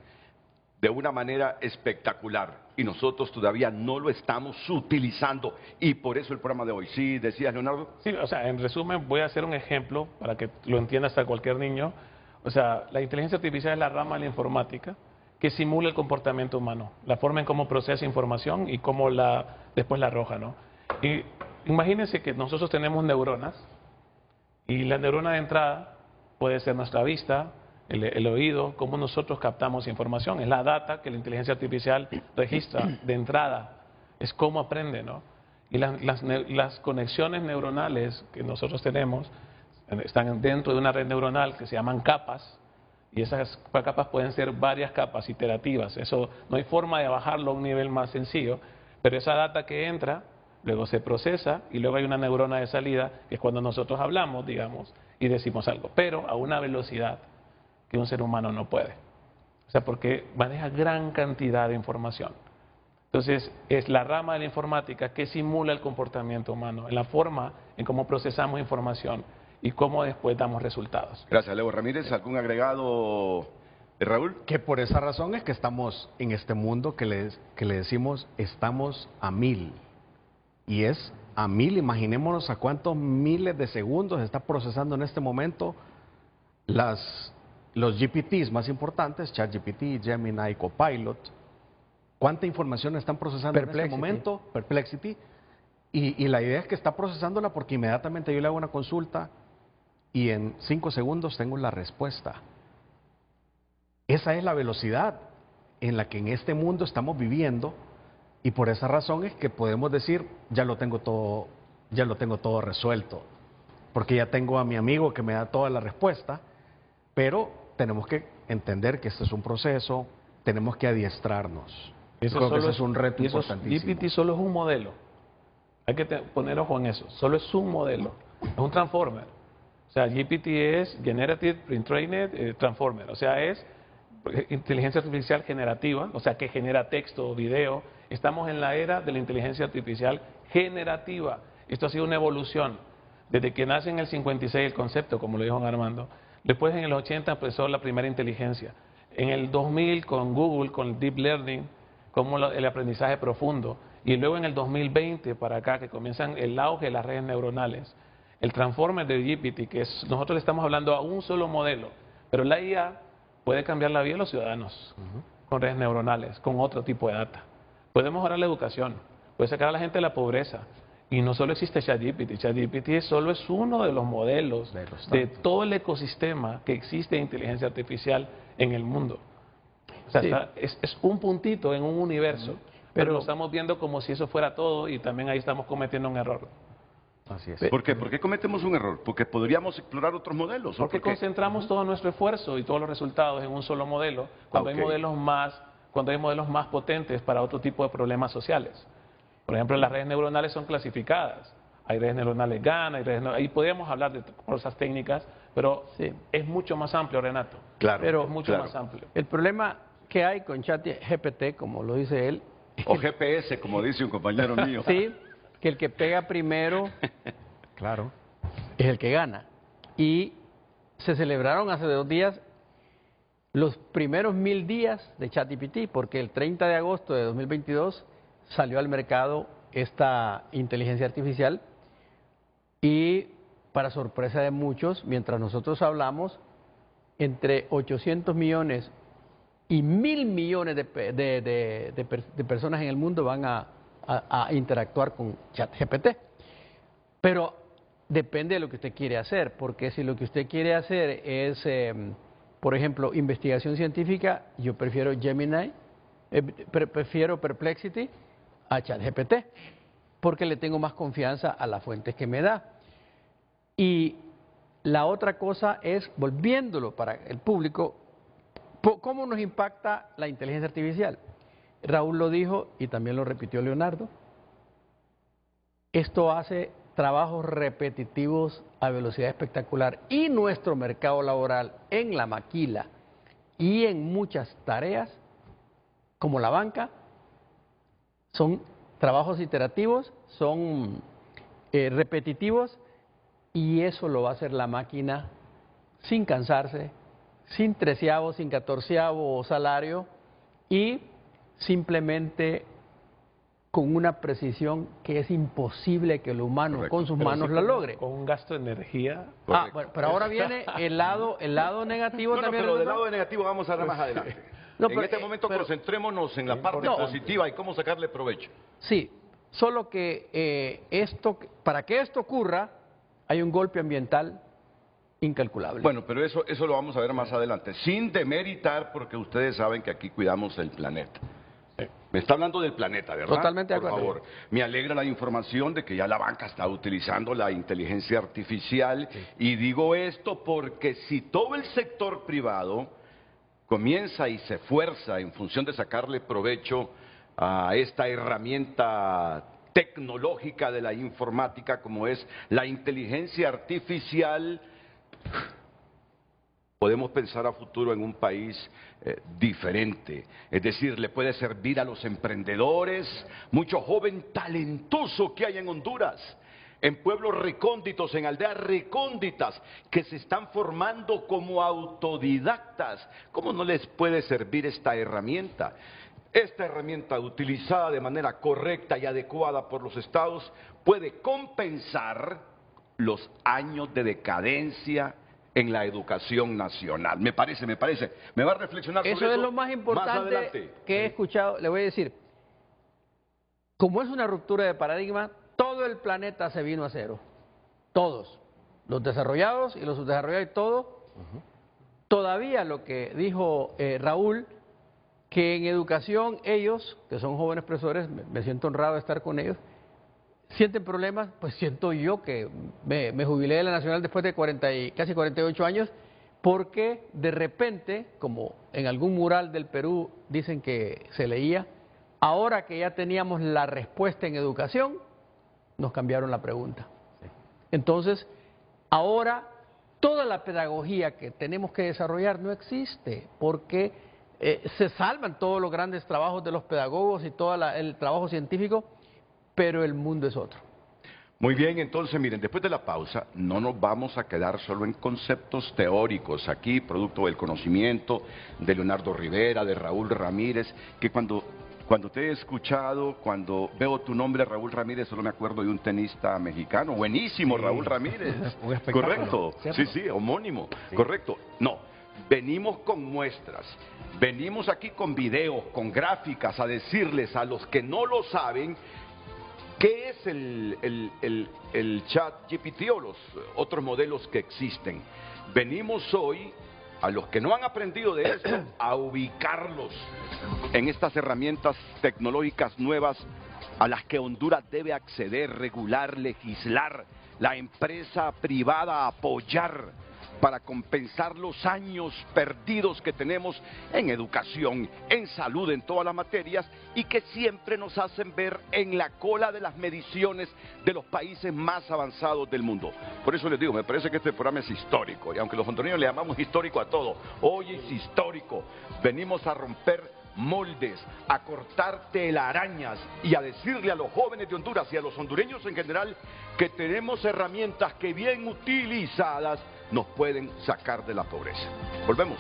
de una manera espectacular, y nosotros todavía no lo estamos utilizando, y por eso el programa de hoy. ¿Sí decías, Leonardo? Sí, o sea, en resumen voy a hacer un ejemplo para que lo entienda hasta cualquier niño. O sea, la inteligencia artificial es la rama de la informática que simula el comportamiento humano, la forma en cómo procesa información y cómo después la arroja, ¿no? Y imagínense que nosotros tenemos neuronas, y la neurona de entrada puede ser nuestra vista, el oído, cómo nosotros captamos información. Es la data que la inteligencia artificial registra de entrada. Es cómo aprende, ¿no? Y las conexiones neuronales que nosotros tenemos están dentro de una red neuronal que se llaman capas. Y esas capas pueden ser varias capas iterativas. Eso no hay forma de bajarlo a un nivel más sencillo. Pero esa data que entra, luego se procesa y luego hay una neurona de salida, que es cuando nosotros hablamos, digamos, y decimos algo. Pero a una velocidad que un ser humano no puede. O sea, porque maneja gran cantidad de información. Entonces, es la rama de la informática que simula el comportamiento humano, en la forma en cómo procesamos información y cómo después damos resultados. Gracias, Leo Ramírez. ¿Algún agregado de Raúl? Que por esa razón es que estamos en este mundo que le decimos estamos a 1000. Y es a 1000, imaginémonos a cuántos miles de segundos está procesando en este momento los GPTs más importantes, ChatGPT, Gemini, Copilot. ¿Cuánta información están procesando en este momento? Perplexity. Y la idea es que está procesándola porque inmediatamente yo le hago una consulta y en 5 segundos tengo la respuesta. Esa es la velocidad en la que en este mundo estamos viviendo, y por esa razón es que podemos decir, ya lo tengo todo resuelto, porque ya tengo a mi amigo que me da toda la respuesta. Pero tenemos que entender que este es un proceso, tenemos que adiestrarnos. Creo que ese es un reto importantísimo. GPT solo es un modelo. Hay que poner ojo en eso. Solo es un modelo. Es un transformer. O sea, GPT es Generative Pre-trained Transformer. O sea, es inteligencia artificial generativa, o sea, que genera texto, video. Estamos en la era de la inteligencia artificial generativa. Esto ha sido una evolución. Desde que nace en el 56 el concepto, como lo dijo Armando, Después en el 80 empezó la primera inteligencia. En el 2000 con Google, con el Deep Learning, como el aprendizaje profundo. Y luego en el 2020 para acá que comienzan el auge de las redes neuronales. El Transformer de GPT, que nosotros le estamos hablando a un solo modelo, pero la IA puede cambiar la vida de los ciudadanos con redes neuronales, con otro tipo de data. Puede mejorar la educación, puede sacar a la gente de la pobreza. Y no solo existe ChatGPT, ChatGPT solo es uno de los modelos de todo el ecosistema que existe de inteligencia artificial en el mundo. O sea, Sí. es un puntito en un universo, pero lo Pero- estamos viendo como si eso fuera todo y también ahí estamos cometiendo un error. Así es. ¿Por qué? ¿Por qué cometemos un error? Porque podríamos explorar otros modelos. ¿O Porque por qué? concentramos todo nuestro esfuerzo y todos los resultados en un solo modelo, cuando Ok. hay modelos más potentes para otro tipo de problemas sociales. Por ejemplo, las redes neuronales son clasificadas. Hay redes neuronales GAN, ahí podríamos hablar de cosas técnicas, pero Sí. es mucho más amplio, Renato. Claro, Pero- Es mucho claro. más amplio. El problema que hay con ChatGPT, como lo dice él, O GPS, como dice un compañero mío. sí, que el que pega primero Claro. es el que gana. Y se celebraron hace 2 días los primeros 1000 días de ChatGPT, porque el 30 de agosto de 2022 salió al mercado esta inteligencia artificial y, para sorpresa de muchos, mientras nosotros hablamos, entre 800 millones y 1000 millones de personas en el mundo van a interactuar con ChatGPT. Pero depende de lo que usted quiere hacer, porque si lo que usted quiere hacer es, por ejemplo, investigación científica, yo prefiero Gemini, prefiero Perplexity a ChatGPT, porque le tengo más confianza a las fuentes que me da. Y la otra cosa es, volviéndolo para el público, ¿cómo nos impacta la inteligencia artificial? Raúl lo dijo y también lo repitió Leonardo. Esto hace trabajos repetitivos a velocidad espectacular y nuestro mercado laboral en la maquila y en muchas tareas, como la banca, son trabajos iterativos, son repetitivos y eso lo va a hacer la máquina sin cansarse, sin 13avo, sin 14avo salario y simplemente con una precisión que es imposible que el humano Correcto. con sus Pero manos sí la con- logre. Con un gasto de energía. Ah, bueno, pero ahora viene el lado negativo No, también. pero del Renato. lado negativo vamos a hablar más adelante. No, En pero, este momento pero- concentrémonos en la parte No. positiva y cómo sacarle provecho. Sí, solo que para que esto ocurra, hay un golpe ambiental incalculable. Bueno, pero eso lo vamos a ver más adelante, sin demeritar, porque ustedes saben que aquí cuidamos el planeta. Me está hablando del planeta, ¿verdad? Totalmente de Por acuerdo. favor. Me alegra la información de que ya la banca está utilizando la inteligencia artificial. Y digo esto porque si todo el sector privado comienza y se esfuerza en función de sacarle provecho a esta herramienta tecnológica de la informática como es la inteligencia artificial, podemos pensar a futuro en un país diferente. Es decir, le puede servir a los emprendedores, mucho joven talentoso que hay en Honduras, en pueblos recónditos, en aldeas recónditas, que se están formando como autodidactas. ¿Cómo no les puede servir esta herramienta? Esta herramienta utilizada de manera correcta y adecuada por los estados puede compensar los años de decadencia en la educación nacional. Me parece. Me va a reflexionar sobre eso. Eso es lo más importante adelante. que he escuchado. Le voy a decir, como es una ruptura de paradigma, todo el planeta se vino a cero. Todos. Los desarrollados y los subdesarrollados y todo. Todavía lo que dijo Raúl, que en educación ellos, que son jóvenes profesores, me siento honrado de estar con ellos, sienten problemas, pues siento yo que me jubilé de la Nacional después de casi 48 años, porque de repente, como en algún mural del Perú dicen que se leía, ahora que ya teníamos la respuesta en educación, nos cambiaron la pregunta. Entonces, ahora toda la pedagogía que tenemos que desarrollar no existe, porque se salvan todos los grandes trabajos de los pedagogos y todo el trabajo científico, pero el mundo es otro. Muy bien, entonces miren, después de la pausa no nos vamos a quedar solo en conceptos teóricos aquí, producto del conocimiento de Leonardo Rivera, de Raúl Ramírez, que cuando te he escuchado, cuando veo tu nombre, Raúl Ramírez, solo me acuerdo de un tenista mexicano, buenísimo, sí. Raúl Ramírez, un espectáculo, correcto, ¿cierto? sí, homónimo, sí. Correcto, no, venimos con muestras, venimos aquí con videos, con gráficas, a decirles a los que no lo saben, ¿qué es el chat GPT o los otros modelos que existen? Venimos hoy, a los que no han aprendido de esto, a ubicarlos en estas herramientas tecnológicas nuevas a las que Honduras debe acceder, regular, legislar, la empresa privada apoyar para compensar los años perdidos que tenemos en educación, en salud, en todas las materias, y que siempre nos hacen ver en la cola de las mediciones de los países más avanzados del mundo. Por eso les digo, me parece que este programa es histórico, y aunque los hondureños le llamamos histórico a todo, hoy es histórico. Venimos a romper moldes, a cortar telarañas y a decirle a los jóvenes de Honduras y a los hondureños en general que tenemos herramientas que bien utilizadas nos pueden sacar de la pobreza. Volvemos.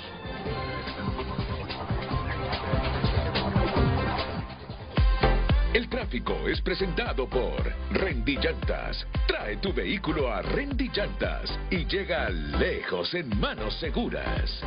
El tráfico es presentado por Rendy Llantas. Trae tu vehículo a Rendy Llantas y llega lejos en manos seguras.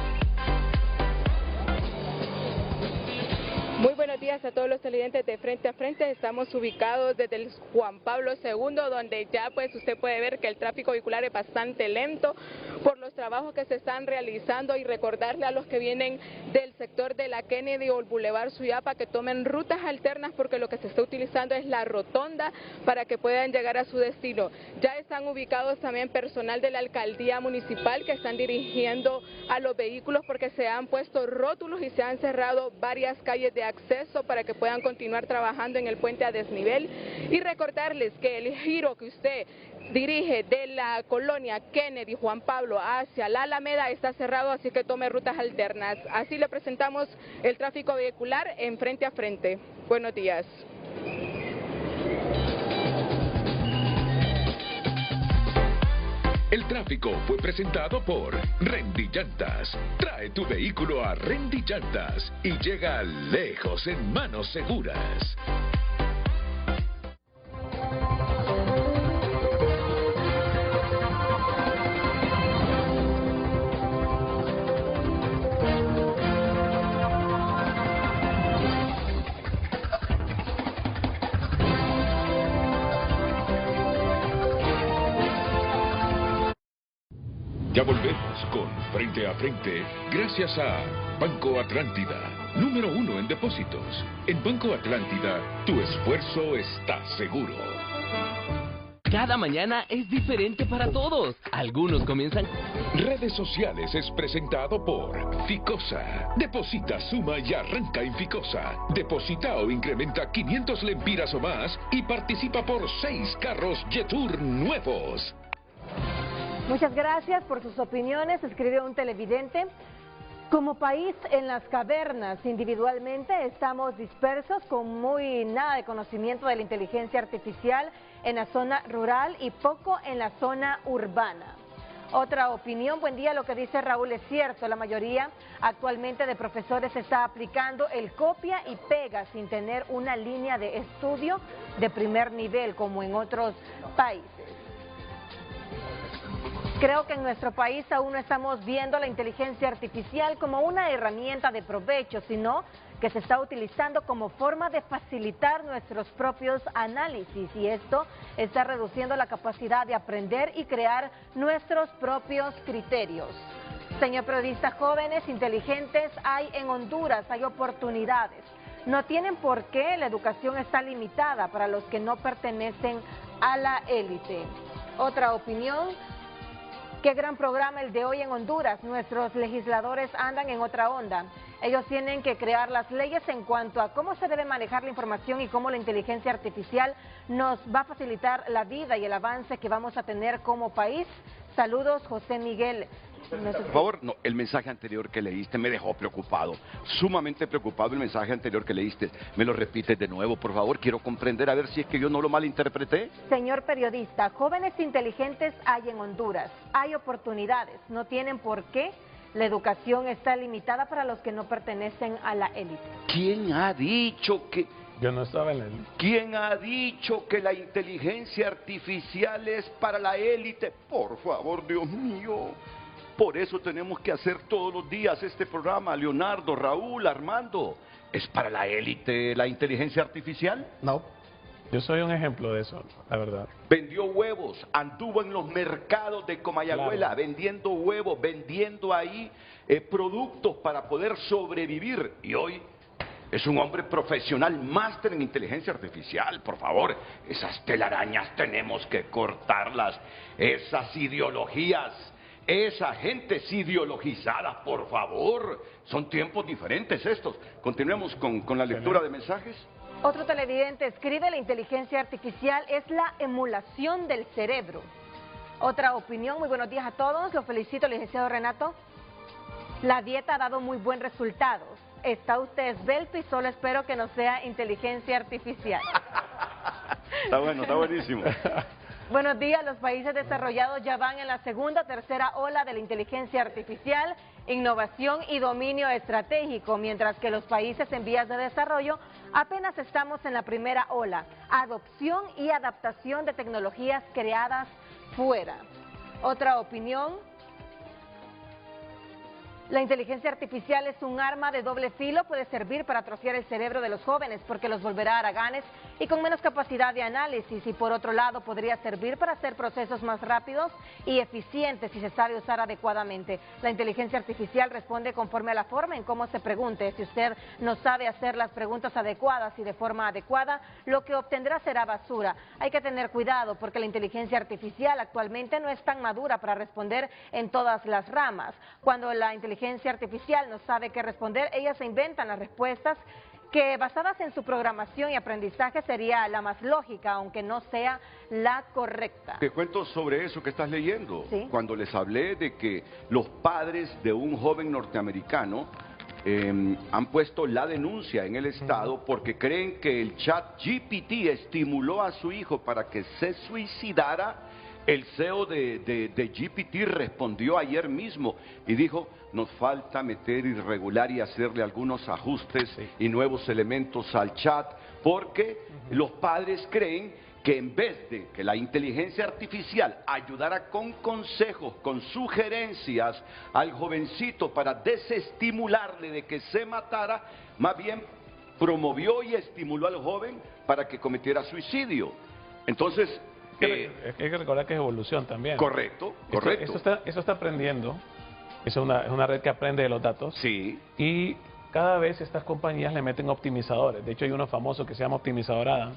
Muy buenos días a todos los televidentes de Frente a Frente. Estamos ubicados desde el Juan Pablo II, donde ya pues usted puede ver que el tráfico vehicular es bastante lento por los trabajos que se están realizando, y recordarle a los que vienen del sector de la Kennedy o el Boulevard Suyapa que tomen rutas alternas, porque lo que se está utilizando es la rotonda para que puedan llegar a su destino. Ya están ubicados también personal de la alcaldía municipal que están dirigiendo a los vehículos, porque se han puesto rótulos y se han cerrado varias calles de acceso para que puedan continuar trabajando en el puente a desnivel. Y recordarles que el giro que usted dirige de la colonia Kennedy Juan Pablo hacia la Alameda está cerrado, así que tome rutas alternas. Así le presentamos el tráfico vehicular en Frente a Frente. Buenos días. El tráfico fue presentado por Rendy Llantas. Trae tu vehículo a Rendy Llantas y llega lejos en manos seguras. Ya volvemos con Frente a Frente, gracias a Banco Atlántida, número 1 en depósitos. En Banco Atlántida, tu esfuerzo está seguro. Cada mañana es diferente para todos. Algunos comienzan... Redes sociales es presentado por Ficosa. Deposita, suma y arranca en Ficosa. Deposita o incrementa 500 lempiras o más y participa por 6 carros Jetour nuevos. Muchas gracias por sus opiniones, escribió un televidente. Como país en las cavernas, individualmente estamos dispersos con muy nada de conocimiento de la inteligencia artificial en la zona rural y poco en la zona urbana. Otra opinión, buen día, lo que dice Raúl es cierto, la mayoría actualmente de profesores está aplicando el copia y pega sin tener una línea de estudio de primer nivel como en otros países. Creo que en nuestro país aún no estamos viendo la inteligencia artificial como una herramienta de provecho, sino que se está utilizando como forma de facilitar nuestros propios análisis, y esto está reduciendo la capacidad de aprender y crear nuestros propios criterios. Señor periodista, jóvenes inteligentes hay en Honduras, hay oportunidades. No tienen por qué, la educación está limitada para los que no pertenecen a la élite. Otra opinión. Qué gran programa el de hoy en Honduras. Nuestros legisladores andan en otra onda. Ellos tienen que crear las leyes en cuanto a cómo se debe manejar la información y cómo la inteligencia artificial nos va a facilitar la vida y el avance que vamos a tener como país. Saludos, José Miguel. Por favor, no, el mensaje anterior que leíste me dejó preocupado, sumamente preocupado el mensaje anterior que leíste. ¿Me lo repites de nuevo, por favor? Quiero comprender a ver si es que yo no lo malinterpreté. Señor periodista, jóvenes inteligentes hay en Honduras, hay oportunidades, no tienen por qué. La educación está limitada para los que no pertenecen a la élite. ¿Quién ha dicho que... Yo no estaba en el... ¿Quién ha dicho que la inteligencia artificial es para la élite? Por favor, Dios mío. Por eso tenemos que hacer todos los días este programa. Leonardo, Raúl, Armando. ¿Es para la élite la inteligencia artificial? No. Yo soy un ejemplo de eso, la verdad. Vendió huevos, anduvo en los mercados de Comayagüela, Claro. vendiendo huevos, vendiendo ahí productos para poder sobrevivir. Y hoy es un hombre profesional, máster en inteligencia artificial. Por favor, esas telarañas tenemos que cortarlas. Esas ideologías, esa gente es ideologizada, por favor. Son tiempos diferentes estos. Continuemos con la lectura de mensajes. Otro televidente escribe: la inteligencia artificial es la emulación del cerebro. Otra opinión: muy buenos días a todos, lo felicito, licenciado Renato. La dieta ha dado muy buen resultado. Está usted esbelto y solo espero que no sea inteligencia artificial. Está bueno, está buenísimo. Buenos días, los países desarrollados ya van en la segunda o tercera ola de la inteligencia artificial, innovación y dominio estratégico, mientras que los países en vías de desarrollo apenas estamos en la primera ola, adopción y adaptación de tecnologías creadas fuera. Otra opinión: la inteligencia artificial es un arma de doble filo, puede servir para atrofiar el cerebro de los jóvenes porque los volverá haraganes y con menos capacidad de análisis, y por otro lado podría servir para hacer procesos más rápidos y eficientes si se sabe usar adecuadamente. La inteligencia artificial responde conforme a la forma en cómo se pregunte. Si usted no sabe hacer las preguntas adecuadas y de forma adecuada, lo que obtendrá será basura. Hay que tener cuidado porque la inteligencia artificial actualmente no es tan madura para responder en todas las ramas. Cuando la inteligencia artificial no sabe qué responder, ellas se inventan las respuestas que, basadas en su programación y aprendizaje, sería la más lógica, aunque no sea la correcta. Te cuento sobre eso que estás leyendo. ¿Sí? Cuando les hablé de que los padres de un joven norteamericano han puesto la denuncia en el Estado porque creen que el chat GPT estimuló a su hijo para que se suicidara. El CEO de GPT respondió ayer mismo y dijo: nos falta meter irregular y hacerle algunos ajustes y nuevos elementos al chat, porque los padres creen que en vez de que la inteligencia artificial ayudara con consejos, con sugerencias al jovencito para desestimularle de que se matara, más bien promovió y estimuló al joven para que cometiera suicidio. Entonces... hay que recordar que es evolución también. Correcto, correcto. Eso está aprendiendo. Es una red que aprende de los datos. Sí. Y cada vez estas compañías le meten optimizadores. De hecho, hay uno famoso que se llama optimizador Adam,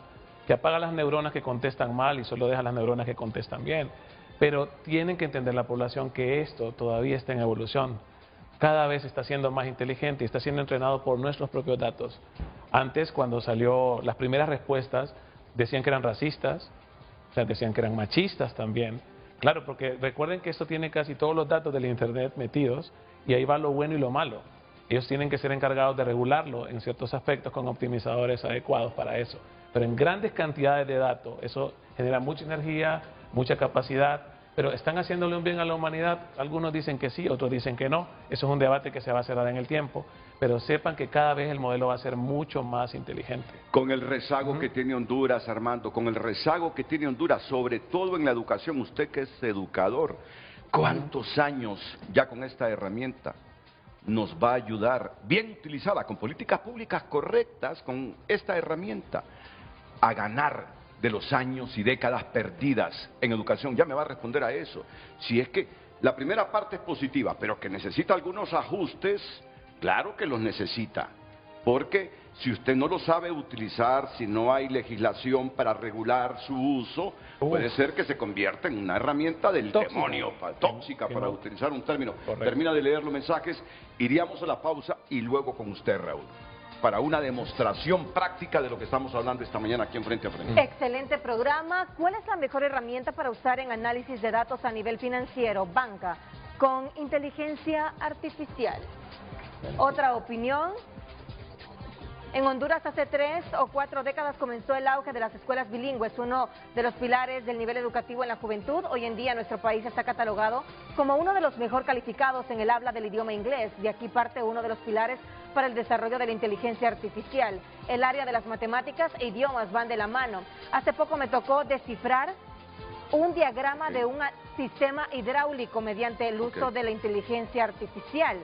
que apaga las neuronas que contestan mal y solo deja las neuronas que contestan bien. Pero tienen que entender la población que esto todavía está en evolución. Cada vez está siendo más inteligente y está siendo entrenado por nuestros propios datos. Antes, cuando salió las primeras respuestas, decían que eran racistas, o sea, decían que eran machistas también. Claro, porque recuerden que esto tiene casi todos los datos del Internet metidos y ahí va lo bueno y lo malo. Ellos tienen que ser encargados de regularlo en ciertos aspectos con optimizadores adecuados para eso. Pero en grandes cantidades de datos, eso genera mucha energía, mucha capacidad, pero ¿están haciéndole un bien a la humanidad? Algunos dicen que sí, otros dicen que no. Eso es un debate que se va a cerrar en el tiempo, pero sepan que cada vez el modelo va a ser mucho más inteligente. Con el rezago que tiene Honduras, Armando, con el rezago que tiene Honduras, sobre todo en la educación, usted que es educador, ¿cuántos años ya con esta herramienta nos va a ayudar, bien utilizada, con políticas públicas correctas, con esta herramienta, a ganar de los años y décadas perdidas en educación? Ya me va a responder a eso. Si es que la primera parte es positiva, pero que necesita algunos ajustes, claro que los necesita. Porque si usted no lo sabe utilizar, si no hay legislación para regular su uso, puede ser que se convierta en una herramienta del demonio, tóxica, para utilizar un término. Correcto. Termina de leer los mensajes, iríamos a la pausa y luego con usted, Raúl, para una demostración práctica de lo que estamos hablando esta mañana aquí en Frente a Frente. Excelente programa. ¿Cuál es la mejor herramienta para usar en análisis de datos a nivel financiero, banca, con inteligencia artificial. Otra opinión. En Honduras hace 3 o 4 décadas comenzó el auge de las escuelas bilingües, uno de los pilares del nivel educativo en la juventud. Hoy en día nuestro país está catalogado como uno de los mejor calificados en el habla del idioma inglés. De aquí parte uno de los pilares para el desarrollo de la inteligencia artificial. El área de las matemáticas e idiomas van de la mano. Hace poco me tocó descifrar un diagrama de un sistema hidráulico mediante el uso de la inteligencia artificial.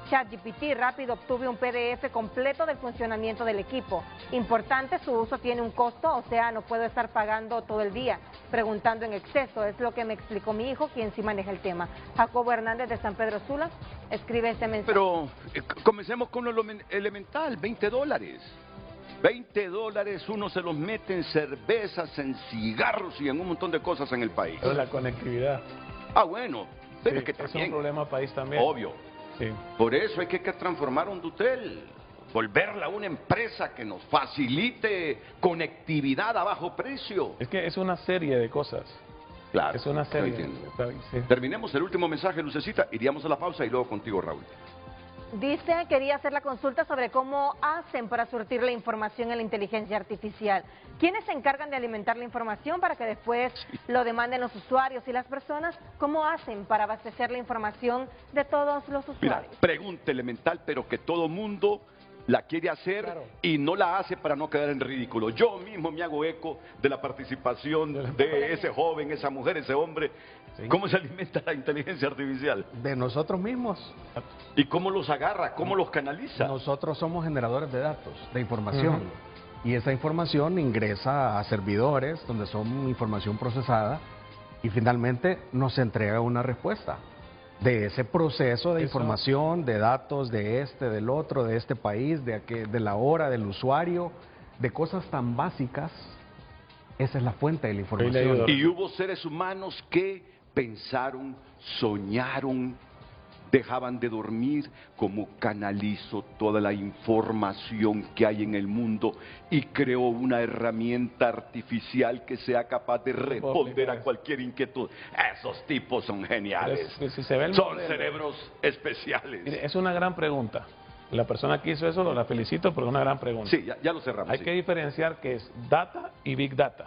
ChatGPT rápido obtuve un PDF completo del funcionamiento del equipo. Importante, su uso tiene un costo, o sea, no puedo estar pagando todo el día, preguntando en exceso. Es lo que me explicó mi hijo, quien sí maneja el tema. Jacobo Hernández de San Pedro Sula escribe este mensaje. Pero comencemos con lo elemental, $20. $20 uno se los mete en cervezas, en cigarros y en un montón de cosas en el país. Pero la conectividad. Ah, bueno, pero Sí, es que también, es un problema país también. obvio. Sí. Por eso hay que transformar Hondutel, volverla una empresa que nos facilite conectividad a bajo precio. Es que es una serie de cosas. Claro, Es una serie. yo entiendo. Sí. Terminemos el último mensaje, Lucecita, iríamos a la pausa y luego contigo, Raúl. Dice, quería hacer la consulta sobre cómo hacen para surtir la información en la inteligencia artificial. ¿Quiénes se encargan de alimentar la información para que después lo demanden los usuarios y las personas? ¿Cómo hacen para abastecer la información de todos los Mira, usuarios? pregunta elemental, pero que todo mundo la quiere hacer y no la hace para no quedar en ridículo. Yo mismo me hago eco de la participación de ese joven, esa mujer, ese hombre. ¿Cómo se alimenta la inteligencia artificial? De nosotros mismos. ¿Y cómo los agarra? ¿Cómo los canaliza? Nosotros somos generadores de datos, de información. Y esa información ingresa a servidores donde son información procesada y finalmente nos entrega una respuesta de ese proceso de información, de datos de este, del otro, de este país, de la hora, del usuario, de cosas tan básicas. Esa es la fuente de la información. Y hubo seres humanos que pensaron, soñaron, dejaban de dormir, como canalizo toda la información que hay en el mundo y creo una herramienta artificial que sea capaz de responder a cualquier inquietud. Esos tipos son geniales. Si se ve el Son modelo, cerebros especiales. mire, es una gran pregunta. La persona que hizo eso, la felicito, pero es una gran pregunta. Sí, ya lo cerramos. Hay sí. que diferenciar qué es data y big data.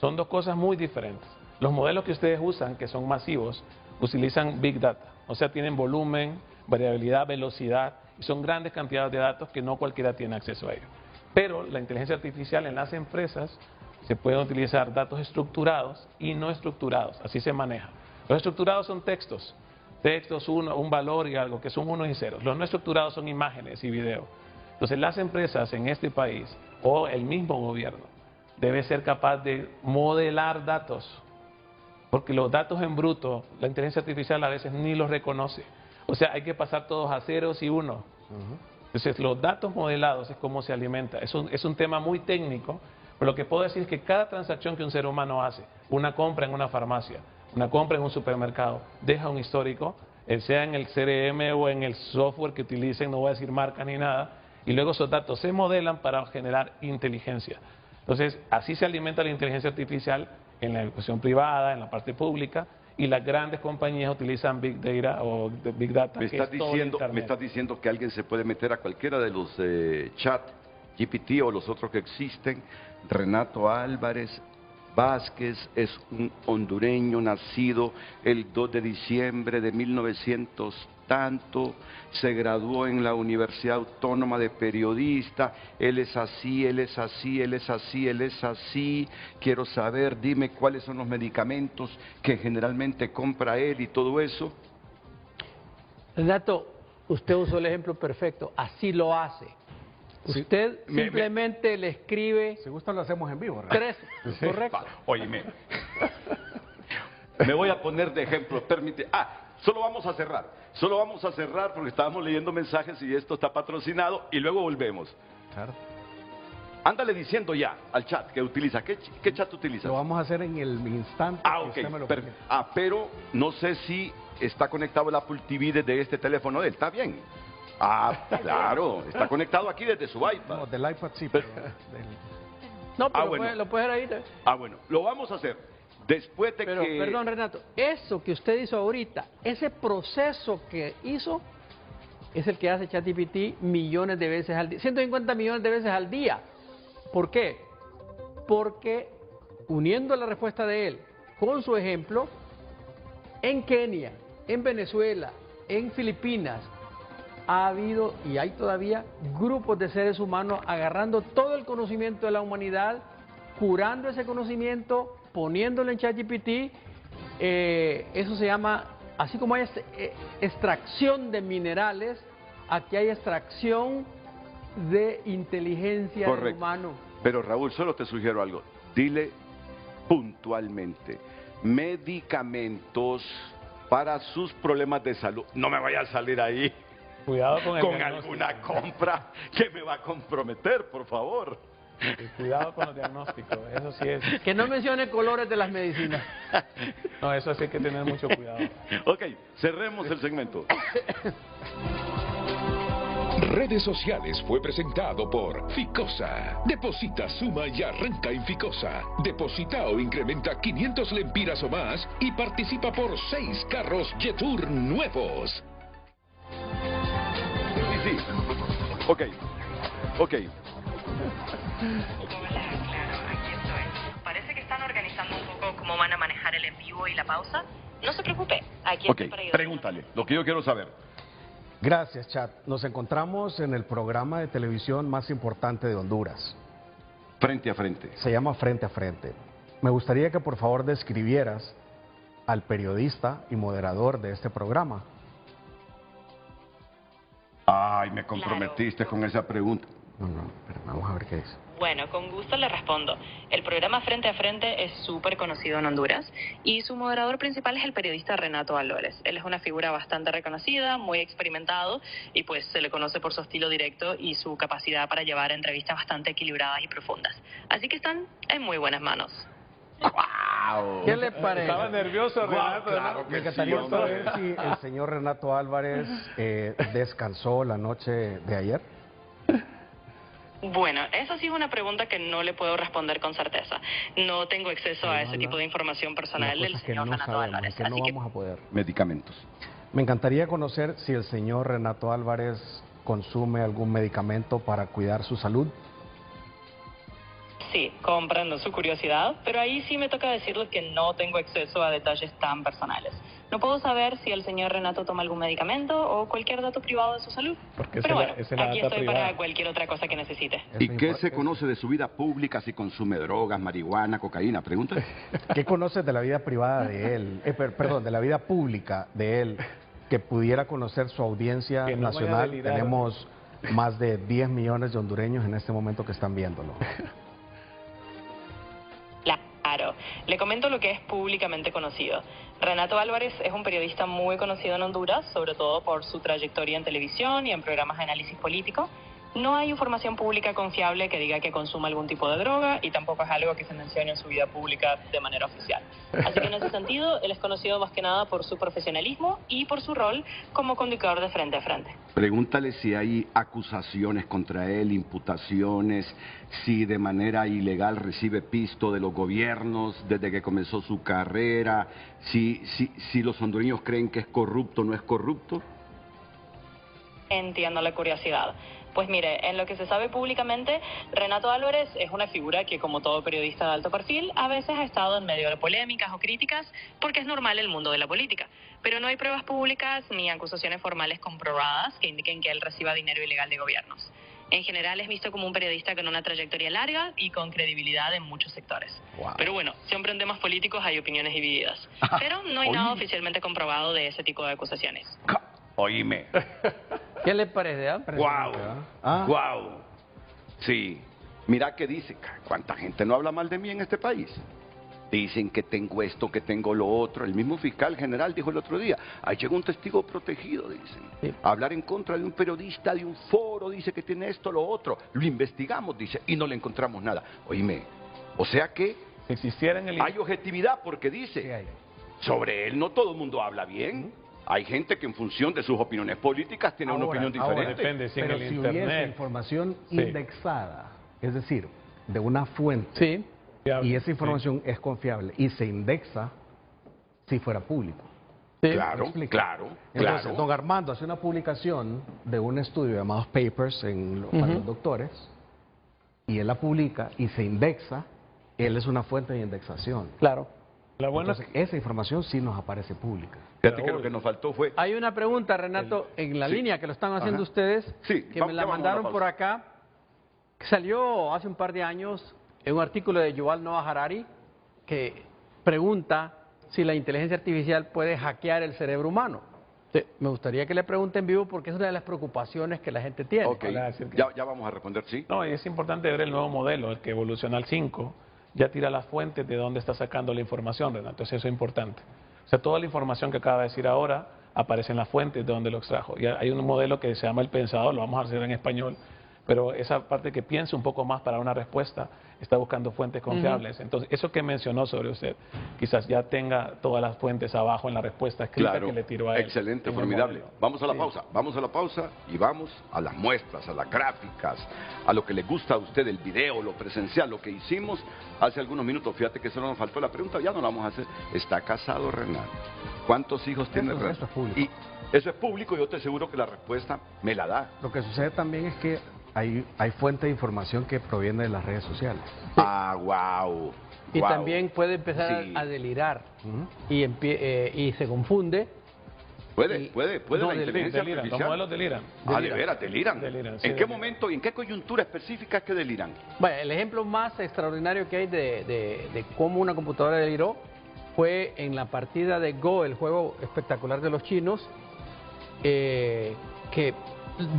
Son dos cosas muy diferentes. Los modelos que ustedes usan, que son masivos, utilizan big data. O sea, tienen volumen, variabilidad, velocidad, y son grandes cantidades de datos que no cualquiera tiene acceso a ellos. Pero la inteligencia artificial en las empresas se pueden utilizar datos estructurados y no estructurados, así se maneja. Los estructurados son textos, un valor y algo, que son unos y ceros. Los no estructurados son imágenes y videos. Entonces las empresas en este país, o el mismo gobierno, debe ser capaz de modelar datos. Porque los datos en bruto, la inteligencia artificial a veces ni los reconoce. O sea, hay que pasar todos a ceros y unos. Entonces, los datos modelados es cómo se alimenta. Es un tema muy técnico, pero lo que puedo decir es que cada transacción que un ser humano hace, una compra en una farmacia, una compra en un supermercado, deja un histórico, sea en el CRM o en el software que utilicen, no voy a decir marcas ni nada, y luego esos datos se modelan para generar inteligencia. Entonces, así se alimenta la inteligencia artificial en la educación privada, en la parte pública, y las grandes compañías utilizan Big Data o Big Data. Me estás diciendo que alguien se puede meter a cualquiera de los chat GPT o los otros que existen. Renato Álvarez Vázquez es un hondureño nacido el 2 de diciembre de 1900 tanto, se graduó en la Universidad Autónoma de Periodista, él es así, él es así, él es así, él es así, quiero saber, dime cuáles son los medicamentos que generalmente compra él y todo eso. Renato, usted usó el ejemplo perfecto, así lo hace. Usted simplemente le escribe... Si gusta lo hacemos en vivo, ¿verdad? 3, correcto. Óyeme, me voy a poner de ejemplo, permite... Solo vamos a cerrar porque estábamos leyendo mensajes y esto está patrocinado y luego volvemos. Claro. Ándale diciendo ya al chat que utiliza. ¿Qué chat utilizas? Lo vamos a hacer en el instante. Ok. Pero no sé si está conectado el Apple TV desde este teléfono de él. ¿Está bien? Claro. Está conectado aquí desde su iPad. No, del iPad sí, No, pero bueno. lo puedes ver ahí. Bueno. Lo vamos a hacer. después de Pero, que... perdón, Renato, eso que usted hizo ahorita, ese proceso que hizo, es el que hace ChatGPT millones de veces al día, 150 millones de veces al día. ¿Por qué? Porque uniendo la respuesta de él con su ejemplo, en Kenia, en Venezuela, en Filipinas, ha habido y hay todavía grupos de seres humanos agarrando todo el conocimiento de la humanidad, curando ese conocimiento, poniéndolo en ChatGPT. Eso se llama, así como hay extracción de minerales, aquí hay extracción de inteligencia del humano. Pero Raúl, solo te sugiero algo. Dile puntualmente, medicamentos para sus problemas de salud. No me vaya a salir ahí Cuidado con el con diagnóstico. alguna compra que me va a comprometer, por favor. Cuidado con los diagnósticos, eso sí es. Que no mencione colores de las medicinas. No, eso sí hay que tener mucho cuidado. Ok, cerremos el segmento. Redes sociales fue presentado por Ficosa. Deposita, suma y arranca en Ficosa. Deposita o incrementa 500 lempiras o más y participa por 6 carros Jetour nuevos. Sí. Ok. Claro, aquí estoy. Parece que están organizando un poco cómo van a manejar el en vivo y la pausa. No se preocupe, aquí Ok, estoy para ayudar. pregúntale, lo que yo quiero saber. Gracias, Chat. Nos encontramos en el programa de televisión más importante de Honduras. Frente a frente. Se llama Frente a Frente. Me gustaría que por favor describieras al periodista y moderador de este programa. Ay, me comprometiste con esa pregunta. No, pero vamos a ver qué dice. Bueno, con gusto le respondo. El programa Frente a Frente es súper conocido en Honduras y su moderador principal es el periodista Renato Álvarez. Él es una figura bastante reconocida, muy experimentado y pues se le conoce por su estilo directo y su capacidad para llevar entrevistas bastante equilibradas y profundas. Así que están en muy buenas manos. ¡Wow! ¿Qué le parece? Estaba nervioso, Renato. claro que Me encantaría sí, saber hombre. si el señor Renato Álvarez descansó la noche de ayer. Bueno, esa sí es una pregunta que no le puedo responder con certeza. No tengo acceso a ese tipo de información personal del Cosas que señor no Renato sabemos, Álvarez. que no Así que vamos a poder. Medicamentos. Me encantaría conocer si el señor Renato Álvarez consume algún medicamento para cuidar su salud. sí, comprendo su curiosidad, pero ahí sí me toca decirle que no tengo acceso a detalles tan personales. No puedo saber si el señor Renato toma algún medicamento o cualquier dato privado de su salud. Porque Pero bueno, esa es la aquí data estoy privada. para cualquier otra cosa que necesite. ¿Y qué se conoce de su vida pública, si consume drogas, marihuana, cocaína? Pregunta. ¿Qué conoces de la vida privada de él? Perdón, de la vida pública de él, que pudiera conocer su audiencia Que no vaya a nacional. delirar. Tenemos más de 10 millones de hondureños en este momento que están viéndolo. Claro, le comento lo que es públicamente conocido. Renato Álvarez es un periodista muy conocido en Honduras, sobre todo por su trayectoria en televisión y en programas de análisis político. No hay información pública confiable que diga que consuma algún tipo de droga y tampoco es algo que se mencione en su vida pública de manera oficial. Así que en ese sentido, él es conocido más que nada por su profesionalismo y por su rol como conductor de Frente a Frente. Pregúntale si hay acusaciones contra él, imputaciones, si de manera ilegal recibe pisto de los gobiernos desde que comenzó su carrera, si los hondureños creen que es corrupto o no es corrupto. Entiendo la curiosidad. Pues mire, en lo que se sabe públicamente, Renato Álvarez es una figura que, como todo periodista de alto perfil, a veces ha estado en medio de polémicas o críticas, porque es normal el mundo de la política. Pero no hay pruebas públicas ni acusaciones formales comprobadas que indiquen que él reciba dinero ilegal de gobiernos. En general es visto como un periodista con una trayectoria larga y con credibilidad en muchos sectores. Wow. Pero bueno, siempre en temas políticos hay opiniones divididas. Pero no hay nada oficialmente comprobado de ese tipo de acusaciones. Oíme. ¿Qué le parece? ¡Guau! Ah. ¡Guau! Sí. Mira qué dice. ¿Cuánta gente no habla mal de mí en este país? Dicen que tengo esto, que tengo lo otro. El mismo fiscal general dijo el otro día, ahí llegó un testigo protegido, dicen. Sí. Hablar en contra de un periodista, de un foro, dice que tiene esto, lo otro. Lo investigamos, dice, y no le encontramos nada. Oíme, o sea que Si existiera en el... hay objetividad porque dice, Sí hay. sobre él no todo el mundo habla bien. Hay gente que en función de sus opiniones políticas tiene una Ahora, opinión ahora, diferente. depende si en Pero el si hubiese internet... información Sí. indexada, es decir, de una fuente Sí. y esa información es confiable y se indexa si fuera público. Sí. Claro, claro, Entonces, claro. don Armando hace una publicación de un estudio llamado Papers para los doctores, y él la publica y se indexa, él es una fuente de indexación. Claro. La buena Entonces, esa información sí nos aparece pública. Fíjate que lo que nos faltó fue... Hay una pregunta, Renato, en la sí. línea que lo están haciendo Ajá. ustedes, Sí, que me la ya vamos a mandaron la por pausa. acá, que salió hace un par de años en un artículo de Yuval Noah Harari, que pregunta si la inteligencia artificial puede hackear el cerebro humano. Sí, me gustaría que le pregunte en vivo porque es una de las preocupaciones que la gente tiene. Ok, Ojalá decir que- ya vamos a responder, ¿sí? No, y es importante ver el nuevo modelo, el que evoluciona al 5, ya tira las fuentes de dónde está sacando la información, Renato, entonces eso es importante. O sea, toda la información que acaba de decir ahora aparece en las fuentes de dónde lo extrajo. Y hay un modelo que se llama El Pensador, lo vamos a hacer en español, pero esa parte que piense un poco más para una respuesta está buscando fuentes confiables. Entonces, eso que mencionó sobre usted, quizás ya tenga todas las fuentes abajo en la respuesta escrita Claro, que le tiró a él. excelente, en el formidable. modelo. Vamos a la Sí. pausa y vamos a las muestras, a las gráficas, a lo que le gusta a usted, el video, lo presencial, lo que hicimos hace algunos minutos. Fíjate que solo nos faltó la pregunta, ya no la vamos a hacer. ¿Está casado Renato? ¿Cuántos hijos tiene Renato? Eso es público. Y eso es público, yo estoy seguro que la respuesta me la da. Lo que sucede también es que hay fuente de información que proviene de las redes sociales. Ah, wow. Y también puede empezar Sí. a delirar y se confunde. Puede No, la inteligencia Deliran, los artificial. modelos deliran. Ah, de veras, deliran. Deliran, sí, ¿En qué deliran. momento y en qué coyuntura específica es que deliran? Bueno, el ejemplo más extraordinario que hay de cómo una computadora deliró fue en la partida de Go, el juego espectacular de los chinos, que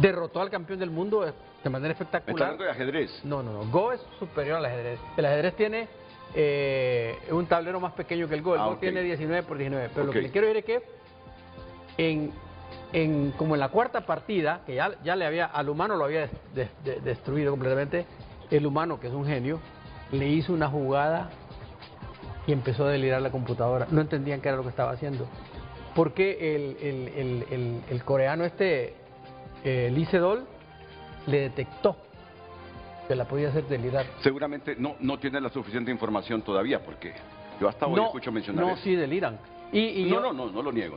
derrotó al campeón del mundo de manera ¿Me está espectacular. hablando de ajedrez? No, Go es superior al ajedrez. El ajedrez tiene un tablero más pequeño que el Go. El Go ok. tiene 19 por 19. Pero Ok. lo que le quiero decir es que como en la cuarta partida, que ya le había, al humano lo había destruido completamente, el humano, que es un genio, le hizo una jugada y empezó a delirar la computadora. No entendían qué era lo que estaba haciendo. Porque el coreano Lee Sedol le detectó que la podía hacer delirar. Seguramente no tiene la suficiente información todavía, porque yo hasta hoy escucho mencionar no, eso. sí deliran. No lo niego,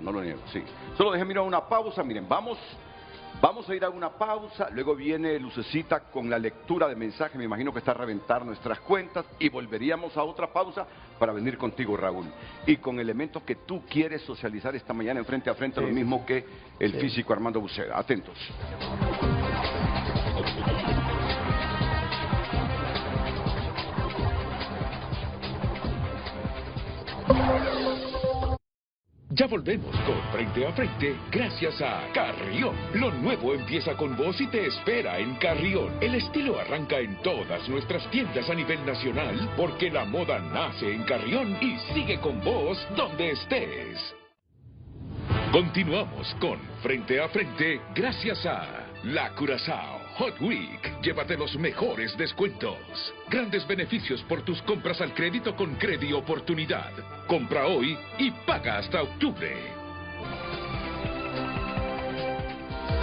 sí. Solo déjenme ir a una pausa, miren, vamos a ir a una pausa, luego viene Lucecita con la lectura de mensaje, me imagino que está a reventar nuestras cuentas, y volveríamos a otra pausa para venir contigo, Raúl, y con elementos que tú quieres socializar esta mañana en Frente a Frente, lo mismo que el físico Armando Buceda. Atentos. Ya volvemos con Frente a Frente gracias a Carrión. Lo nuevo empieza con vos y te espera en Carrión. El estilo arranca en todas nuestras tiendas a nivel nacional porque la moda nace en Carrión y sigue con vos donde estés. Continuamos con Frente a Frente gracias a La Curazao Hot Week. Llévate los mejores descuentos. Grandes beneficios por tus compras al crédito con Credi Oportunidad. Compra hoy y paga hasta octubre.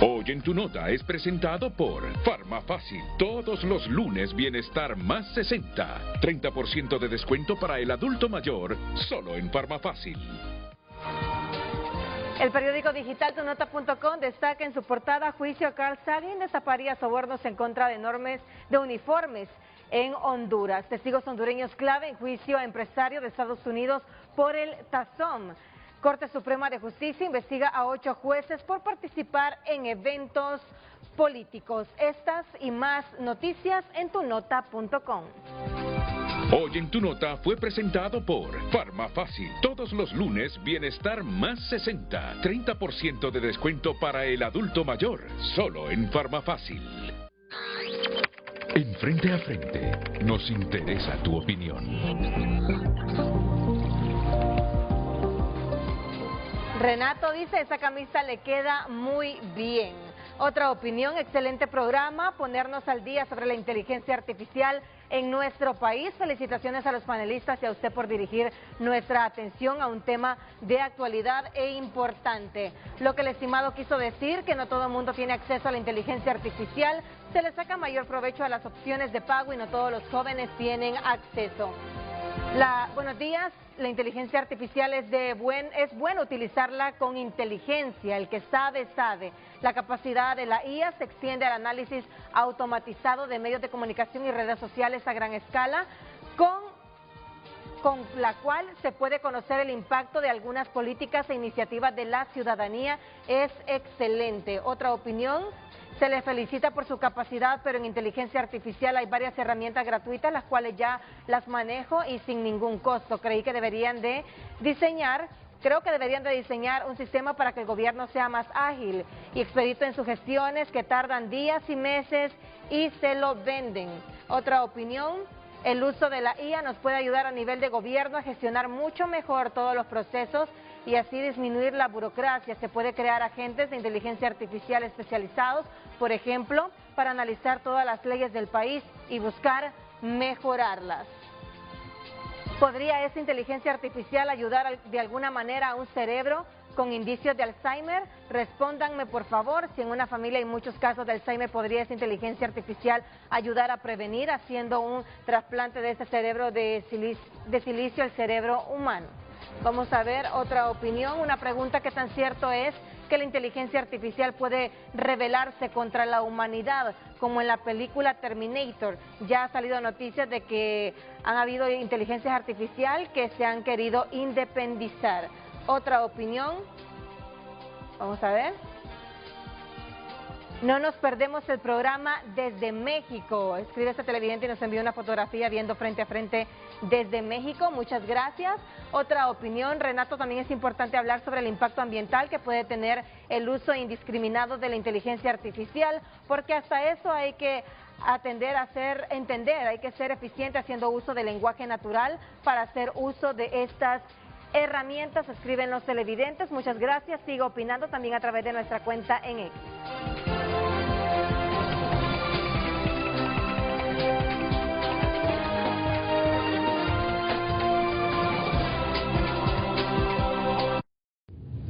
Hoy en tu nota es presentado por Farmafácil. Todos los lunes Bienestar más 60. 30% de descuento para el adulto mayor solo en Farmafácil. El periódico digital tunota.com destaca en su portada: juicio a Carl Sagan destaparía sobornos en contra de normas de uniformes en Honduras. Testigos hondureños clave en juicio a empresario de Estados Unidos por el Tazón. Corte Suprema de Justicia investiga a 8 jueces por participar en eventos políticos. Estas y más noticias en tunota.com. Hoy en tu nota fue presentado por Farmafácil. Todos los lunes Bienestar más 60. 30% de descuento para el adulto mayor. Solo en Farmafácil. En Frente a Frente nos interesa tu opinión. Renato dice: esa camisa le queda muy bien. Otra opinión: excelente programa, ponernos al día sobre la inteligencia artificial en nuestro país. Felicitaciones a los panelistas y a usted por dirigir nuestra atención a un tema de actualidad e importante. Lo que el estimado quiso decir, que no todo el mundo tiene acceso a la inteligencia artificial, se le saca mayor provecho a las opciones de pago y no todos los jóvenes tienen acceso. Buenos días. La inteligencia artificial es bueno utilizarla con inteligencia. El que sabe, sabe. La capacidad de la IA se extiende al análisis automatizado de medios de comunicación y redes sociales a gran escala, con la cual se puede conocer el impacto de algunas políticas e iniciativas de la ciudadanía. Es excelente. Otra opinión: se le felicita por su capacidad, pero en inteligencia artificial hay varias herramientas gratuitas, las cuales ya las manejo y sin ningún costo. Creo que deberían de diseñar un sistema para que el gobierno sea más ágil y expedito en sus gestiones, que tardan días y meses y se lo venden. Otra opinión: el uso de la IA nos puede ayudar a nivel de gobierno a gestionar mucho mejor todos los procesos y así disminuir la burocracia. Se puede crear agentes de inteligencia artificial especializados, por ejemplo, para analizar todas las leyes del país y buscar mejorarlas. ¿Podría esa inteligencia artificial ayudar de alguna manera a un cerebro con indicios de Alzheimer? Respóndanme, por favor, si en una familia hay muchos casos de Alzheimer, ¿podría esa inteligencia artificial ayudar a prevenir haciendo un trasplante de ese cerebro de silicio al cerebro humano? Vamos a ver otra opinión. Una pregunta: ¿qué tan cierto es que la inteligencia artificial puede rebelarse contra la humanidad, como en la película Terminator? Ya ha salido noticias de que han habido inteligencias artificiales que se han querido independizar. Otra opinión, vamos a ver. No nos perdemos el programa desde México. Escribe este televidente y nos envía una fotografía viendo frente a frente desde México. Muchas gracias. Otra opinión: Renato, también es importante hablar sobre el impacto ambiental que puede tener el uso indiscriminado de la inteligencia artificial, porque hasta eso hay que entender, hay que ser eficiente haciendo uso del lenguaje natural para hacer uso de estas herramientas. Escriben los televidentes. Muchas gracias. Siga opinando también a través de nuestra cuenta en X.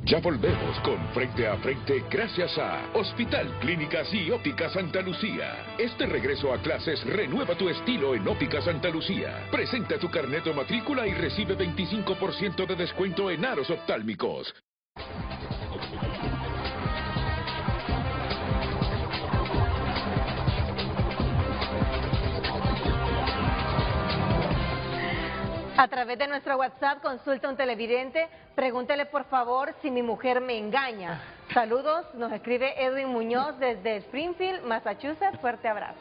Ya volvemos con Frente a Frente gracias a Hospital Clínicas y Óptica Santa Lucía. Este regreso a clases renueva tu estilo en Óptica Santa Lucía. Presenta tu carnet o matrícula y recibe 25% de descuento en aros oftálmicos. A través de nuestro WhatsApp, consulta un televidente, pregúntele por favor si mi mujer me engaña. Saludos, nos escribe Edwin Muñoz desde Springfield, Massachusetts. Fuerte abrazo.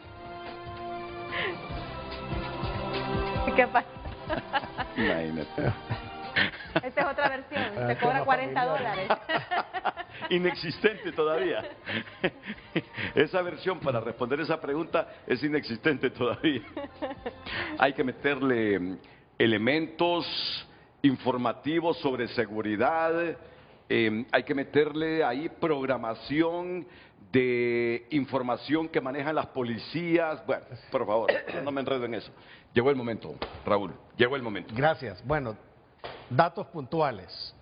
¿Qué pasa? Imagínate. Esta es otra versión, te cobra $40. Inexistente todavía. Esa versión para responder esa pregunta es inexistente todavía. Hay que meterle elementos informativos sobre seguridad, hay que meterle ahí programación de información que manejan las policías. Bueno, por favor, no me enredo en eso. Llegó el momento, Raúl, llegó el momento. Gracias. Bueno, datos puntuales.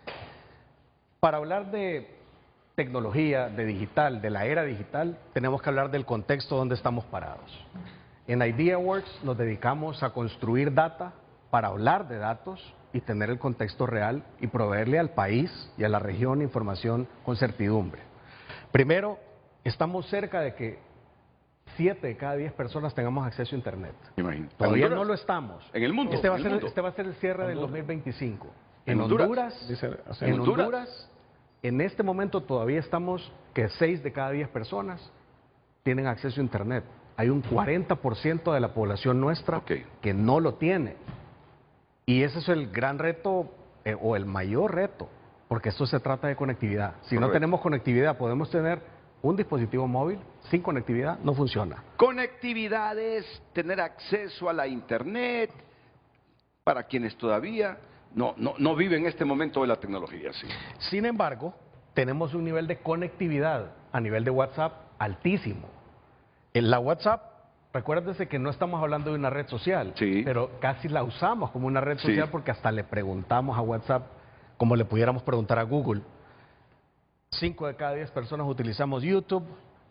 Para hablar de tecnología, de digital, de la era digital, tenemos que hablar del contexto donde estamos parados. En IdeaWorks nos dedicamos a construir data para hablar de datos y tener el contexto real y proveerle al país y a la región información con certidumbre. Primero, estamos cerca de que 7 de cada 10 personas tengamos acceso a Internet. Imagínate. Todavía no lo estamos. En el mundo. Este va a ser el cierre del 2025. En Honduras. En Honduras, en este momento todavía estamos que 6 de cada 10 personas tienen acceso a Internet. Hay un 40% de la población nuestra que no lo tiene. Y ese es el gran reto, o el mayor reto, porque esto se trata de conectividad. Si no tenemos conectividad, podemos tener un dispositivo móvil, sin conectividad no funciona. Conectividad es tener acceso a la Internet para quienes todavía no viven este momento de la tecnología. Sí. Sin embargo, tenemos un nivel de conectividad a nivel de WhatsApp altísimo. En la WhatsApp, recuérdense que no estamos hablando de una red social, pero casi la usamos como una red social porque hasta le preguntamos a WhatsApp como le pudiéramos preguntar a Google. 5 de cada 10 personas utilizamos YouTube,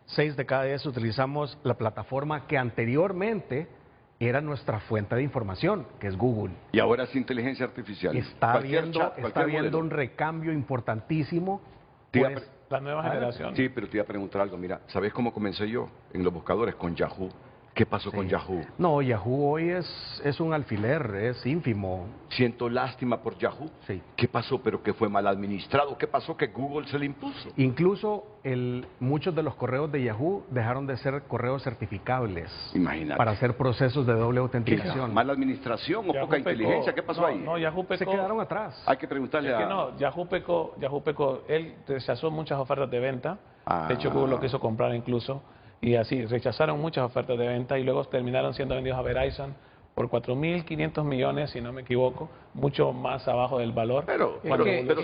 6 de cada 10 utilizamos la plataforma que anteriormente era nuestra fuente de información, que es Google. Y ahora es inteligencia artificial. Está Cualquier habiendo, chat, está cualquier habiendo modelo. un recambio importantísimo. Te iba a Pues, La nueva generación. Sí, pero te iba a preguntar algo. Mira, ¿sabes cómo comencé yo? En los buscadores con Yahoo. ¿Qué pasó con Yahoo? no, Yahoo hoy es un alfiler, es ínfimo. Siento lástima por Yahoo. Sí. ¿Qué pasó? ¿Pero que fue mal administrado? ¿Qué pasó? Que Google se le impuso. Incluso muchos de los correos de Yahoo dejaron de ser correos certificables. Imagínate. Para hacer procesos de doble ¿Qué? autenticación. ¿Mala administración o Yahoo poca pecó. inteligencia? ¿Qué pasó No, ahí? No, Yahoo pecó. Se quedaron atrás. Hay que preguntarle Es que a... no, Yahoo pecó, él rechazó muchas ofertas de venta, Ah. de hecho Google lo quiso comprar incluso, y así, rechazaron muchas ofertas de venta y luego terminaron siendo vendidos a Verizon por 4.500 millones, si no me equivoco, mucho más abajo del valor. Pero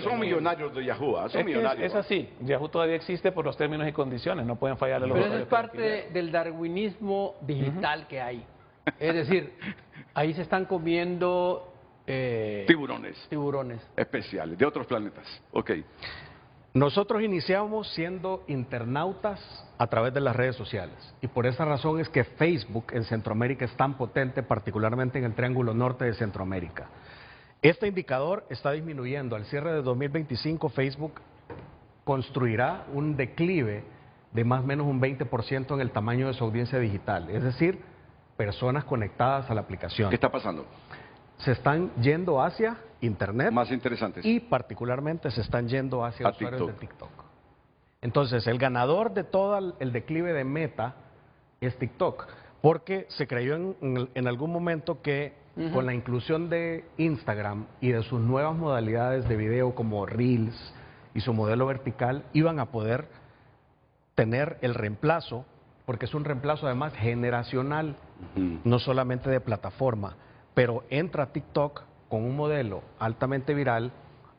son millonarios de Yahoo, ¿ah? Son Es que millonarios. es así, Yahoo todavía existe por los términos y condiciones, no pueden fallarle los Pero eso es usuarios que parte del darwinismo digital que hay. Es decir, ahí se están comiendo tiburones. Especiales, de otros planetas. Ok. Nosotros iniciamos siendo internautas a través de las redes sociales y por esa razón es que Facebook en Centroamérica es tan potente, particularmente en el Triángulo Norte de Centroamérica. Este indicador está disminuyendo. Al cierre de 2025 Facebook construirá un declive de más o menos un 20% en el tamaño de su audiencia digital, es decir, personas conectadas a la aplicación. ¿Qué está pasando? Se están yendo hacia Internet. Más interesantes. Y particularmente se están yendo hacia A usuarios TikTok. de TikTok. Entonces, el ganador de todo el declive de Meta es TikTok, porque se creyó en algún momento que con la inclusión de Instagram y de sus nuevas modalidades de video como Reels y su modelo vertical, iban a poder tener el reemplazo, porque es un reemplazo además generacional, no solamente de plataforma. Pero entra TikTok con un modelo altamente viral,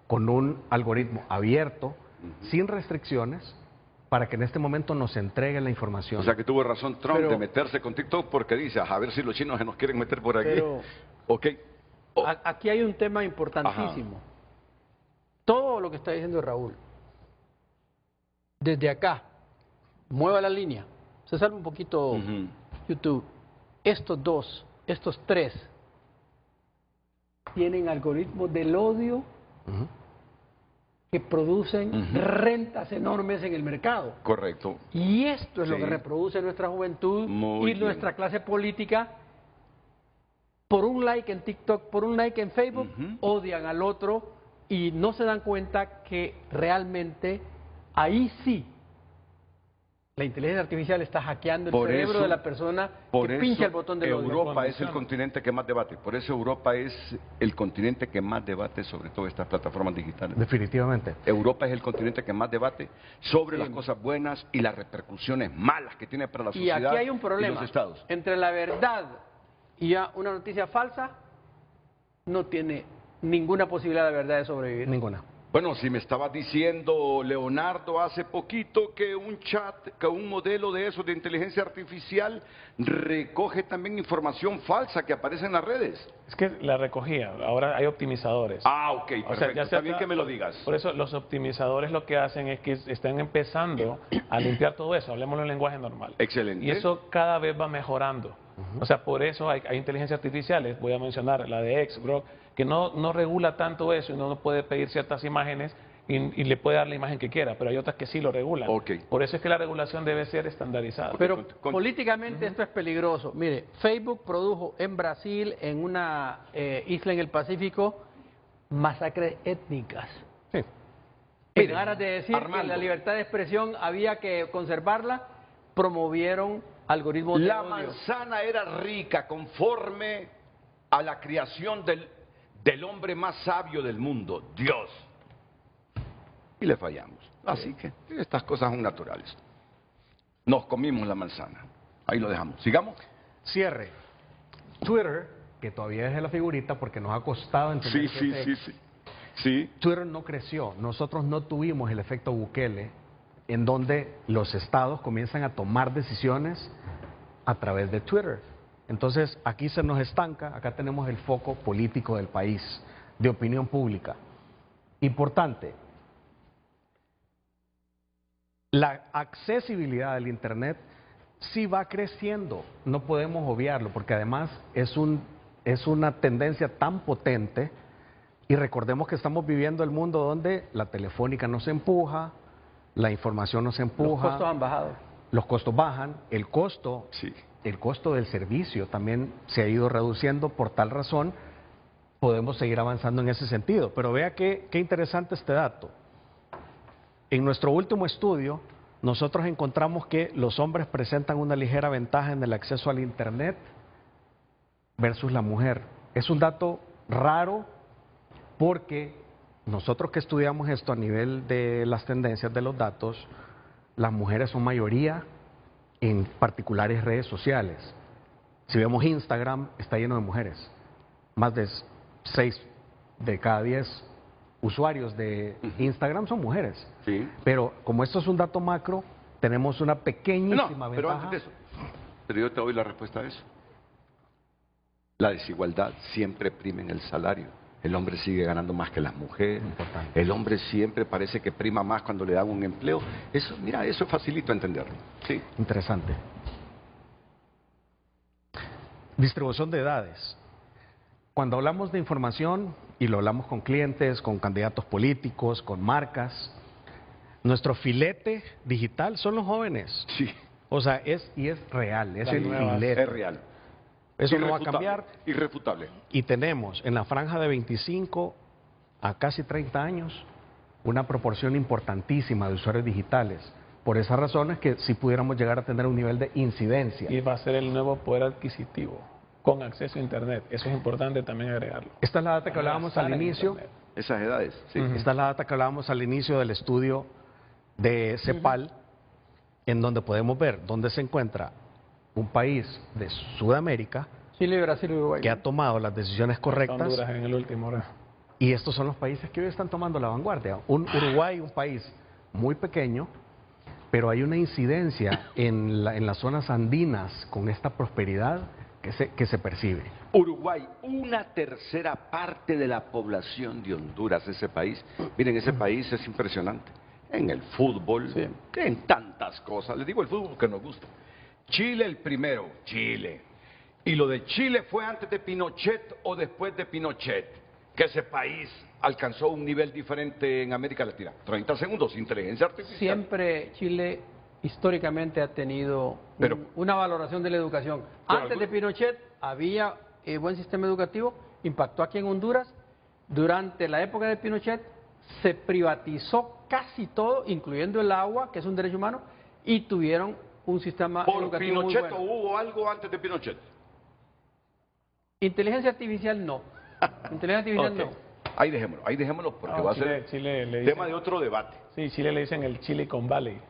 con un algoritmo abierto, sin restricciones, para que en este momento nos entregue la información. O sea que tuvo razón Trump Pero- de meterse con TikTok porque dice, a ver si los chinos se nos quieren meter por aquí. Pero Ok. Oh. aquí hay un tema importantísimo. Todo lo que está diciendo Raúl, desde acá, mueva la línea, se salva un poquito Ujú. YouTube. Estos tres, tienen algoritmos del odio Ujú. que producen rentas enormes en el mercado. Correcto. Y esto es lo Sí. que reproduce nuestra juventud Muy y bien. nuestra clase política. Por un like en TikTok, por un like en Facebook, odian al otro y no se dan cuenta que realmente ahí sí la inteligencia artificial está hackeando el Por cerebro eso- de la persona Por que eso pincha el botón del odio. Europa es el continente que más debate. Por eso Europa es el continente que más debate sobre todas estas plataformas digitales. Definitivamente. Europa es el continente que más debate sobre las cosas buenas y las repercusiones malas que tiene para la Y sociedad aquí hay un y problema. los estados. Entre la verdad y una noticia falsa, no tiene ninguna posibilidad de verdad de sobrevivir. Ninguna. Bueno, si me estabas diciendo, Leonardo, hace poquito que un chat, que un modelo de eso, de inteligencia artificial, recoge también información falsa que aparece en las redes. Es que la recogía, ahora hay optimizadores. Ah, ok, O perfecto. sea, ya Está bien que me lo digas. Por eso los optimizadores lo que hacen es que están empezando a limpiar todo eso, hablemoslo en lenguaje normal. Excelente. Y eso cada vez va mejorando. O sea, por eso hay inteligencias artificiales, voy a mencionar la de X, Grok, que no regula tanto eso y uno no puede pedir ciertas imágenes y le puede dar la imagen que quiera, pero hay otras que sí lo regulan. Ok. Por eso es que la regulación debe ser estandarizada. Pero políticamente esto es peligroso. Mire, Facebook produjo en Brasil, en una isla en el Pacífico, masacres étnicas. Sí. En aras de decir que Armando. la libertad de expresión había que conservarla, promovieron algoritmos de La odio. manzana era rica conforme a la creación del hombre más sabio del mundo, Dios. Y le fallamos. Así que estas cosas son naturales. Nos comimos la manzana. Ahí lo dejamos. ¿Sigamos? Cierre. Twitter, que todavía es de la figurita porque nos ha costado entender que es X, Sí. Twitter no creció. Nosotros no tuvimos el efecto Bukele, en donde los estados comienzan a tomar decisiones a través de Twitter. Entonces, aquí se nos estanca, acá tenemos el foco político del país, de opinión pública. Importante, la accesibilidad del Internet sí va creciendo, no podemos obviarlo, porque además es una tendencia tan potente, y recordemos que estamos viviendo el mundo donde la telefónica nos empuja, la información nos empuja. Los costos han bajado. Los costos bajan, el costo del servicio también se ha ido reduciendo, por tal razón podemos seguir avanzando en ese sentido. Pero vea qué interesante este dato. En nuestro último estudio, nosotros encontramos que los hombres presentan una ligera ventaja en el acceso al Internet versus la mujer. Es un dato raro porque nosotros que estudiamos esto a nivel de las tendencias de los datos, las mujeres son mayoría en particulares redes sociales. Si vemos Instagram, está lleno de mujeres. Más de 6 de cada 10 usuarios de Instagram son mujeres. Sí. Pero como esto es un dato macro, tenemos una pequeñísima pero ventaja. antes de eso, pero yo te doy la respuesta a eso. La desigualdad siempre prima en el salario. El hombre sigue ganando más que las mujeres. Importante. El hombre siempre parece que prima más cuando le dan un empleo. Eso, mira, eso es facilito entenderlo. Sí. Interesante. Distribución de edades. Cuando hablamos de información, y lo hablamos con clientes, con candidatos políticos, con marcas, nuestro filete digital son los jóvenes. Sí. O sea, es real, es el filete. Es real. Eso no va a cambiar. Irrefutable. Y tenemos en la franja de 25 a casi 30 años una proporción importantísima de usuarios digitales. Por esas razones que si pudiéramos llegar a tener un nivel de incidencia. Y va a ser el nuevo poder adquisitivo con acceso a Internet. Eso es importante también agregarlo. Esta es la data que hablábamos al inicio. Esas edades, sí. Esta es la data que hablábamos al inicio del estudio de CEPAL, en donde podemos ver dónde se encuentra un país de Sudamérica, Chile, Brasil y Uruguay, que ha tomado las decisiones correctas. Honduras en el último, ¿verdad? Y estos son los países que hoy están tomando la vanguardia. Uruguay, un país muy pequeño, pero hay una incidencia en las zonas andinas con esta prosperidad que se percibe. Uruguay, una tercera parte de la población de Honduras, ese país. Miren, ese país es impresionante. En el fútbol, en tantas cosas. Les digo el fútbol que nos gusta. Chile el primero, Chile. ¿Y lo de Chile fue antes de Pinochet o después de Pinochet? Que ese país alcanzó un nivel diferente en América Latina. 30 segundos, inteligencia artificial. Siempre Chile históricamente ha tenido una valoración de la educación. Antes de Pinochet había buen sistema educativo, impactó aquí en Honduras. Durante la época de Pinochet se privatizó casi todo, incluyendo el agua, que es un derecho humano, y tuvieron un sistema educativo muy bueno. ¿Por Pinochet o hubo algo antes de Pinochet? Inteligencia artificial no. Inteligencia artificial no. Ahí dejémoslo porque va a ser tema de otro debate. Sí, Chile le dicen el Silicon Valley.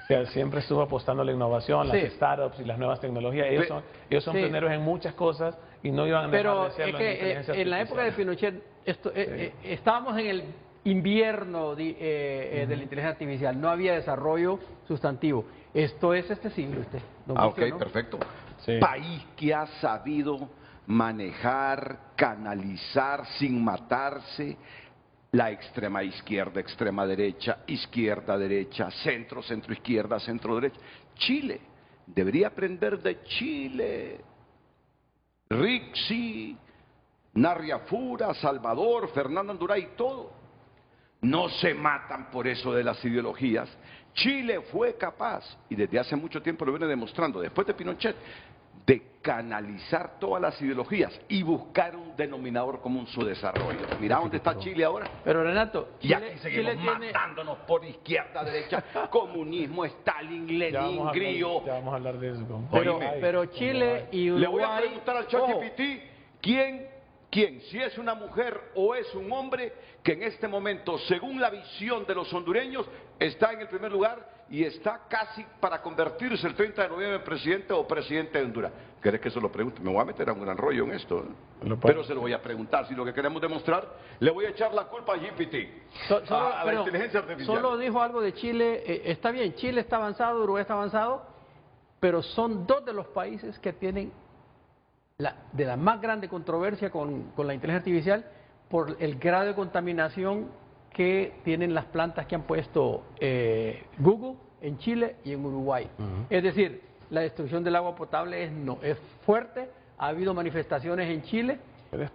O sea, siempre estuvo apostando a la innovación, las startups y las nuevas tecnologías. Ellos son pioneros en muchas cosas y no iban a dejar de serlo en inteligencia artificial. En la época de Pinochet estábamos en el invierno de la inteligencia artificial, no había desarrollo sustantivo. Esto es este siglo, usted. Ok, perfecto. Sí. País que ha sabido manejar, canalizar sin matarse la extrema izquierda, extrema derecha, izquierda, derecha, centro, centro izquierda, centro derecha. Chile, debería aprender de Chile. Rixi, Narriafura, Salvador, Fernando Anduray, todo. No se matan por eso de las ideologías. Chile fue capaz, y desde hace mucho tiempo lo viene demostrando, después de Pinochet, de canalizar todas las ideologías y buscar un denominador común su desarrollo. Mira dónde está Chile ahora. Pero Renato, y aquí seguimos matándonos por izquierda, derecha, comunismo, Stalin, Lenin, Grillo. Ya vamos a hablar de eso. Pero Chile y Uruguay... Le voy a preguntar al ChatGPT quién, si es una mujer o es un hombre, que en este momento, según la visión de los hondureños, está en el primer lugar y está casi para convertirse el 30 de noviembre en presidente o presidente de Honduras. ¿Querés que eso lo pregunte? Me voy a meter a un gran rollo en esto, pero se lo voy a preguntar. Si lo que queremos demostrar, le voy a echar la culpa a GPT, a la inteligencia artificial. Solo dijo algo de Chile. Está bien, Chile está avanzado, Uruguay está avanzado, pero son dos de los países que tienen de la más grande controversia con la inteligencia artificial por el grado de contaminación que tienen las plantas que han puesto Google en Chile y en Uruguay. Es decir, la destrucción del agua potable es fuerte. Ha habido manifestaciones en Chile. Pero es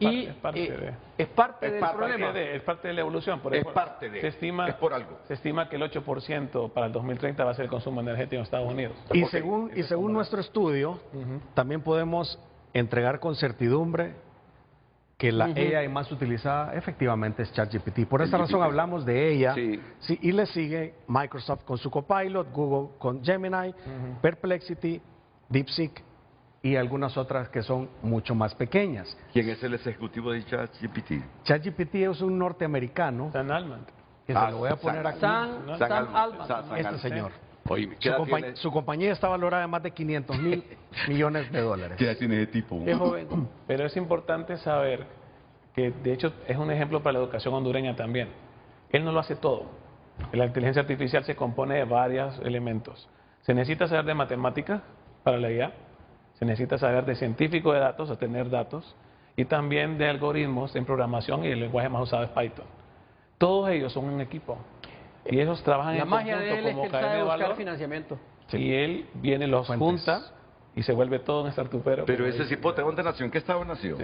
parte del problema. Es parte de la evolución. Por ejemplo, es por algo. Se estima que el 8% para el 2030 va a ser el consumo energético en Estados Unidos. Y según nuestro estudio, también podemos entregar con certidumbre que la AI más utilizada efectivamente es ChatGPT. Por esa razón hablamos de ella. Sí, y le sigue Microsoft con su Copilot, Google con Gemini, Perplexity, DeepSeek y algunas otras que son mucho más pequeñas. ¿Quién es el ejecutivo de ChatGPT? ChatGPT es un norteamericano. Sam Altman. Que se lo voy a poner aquí. Sam Altman. Este señor. Oye, su compañía está valorada en más de $500 millones. ¿Qué edad tiene ese tipo? Es joven. Pero es importante saber que, de hecho, es un ejemplo para la educación hondureña también. Él no lo hace todo. La inteligencia artificial se compone de varios elementos. Se necesita saber de matemáticas para la IA, se necesita saber de científico de datos, a tener datos, y también de algoritmos en programación, y el lenguaje más usado es Python. Todos ellos son un equipo. Y ellos trabajan en conjunto como cadena de valor. Financiamiento. Y él viene, los junta y se vuelve todo un startupero. Pero ese cipote, ¿dónde nació? ¿En qué estado nació?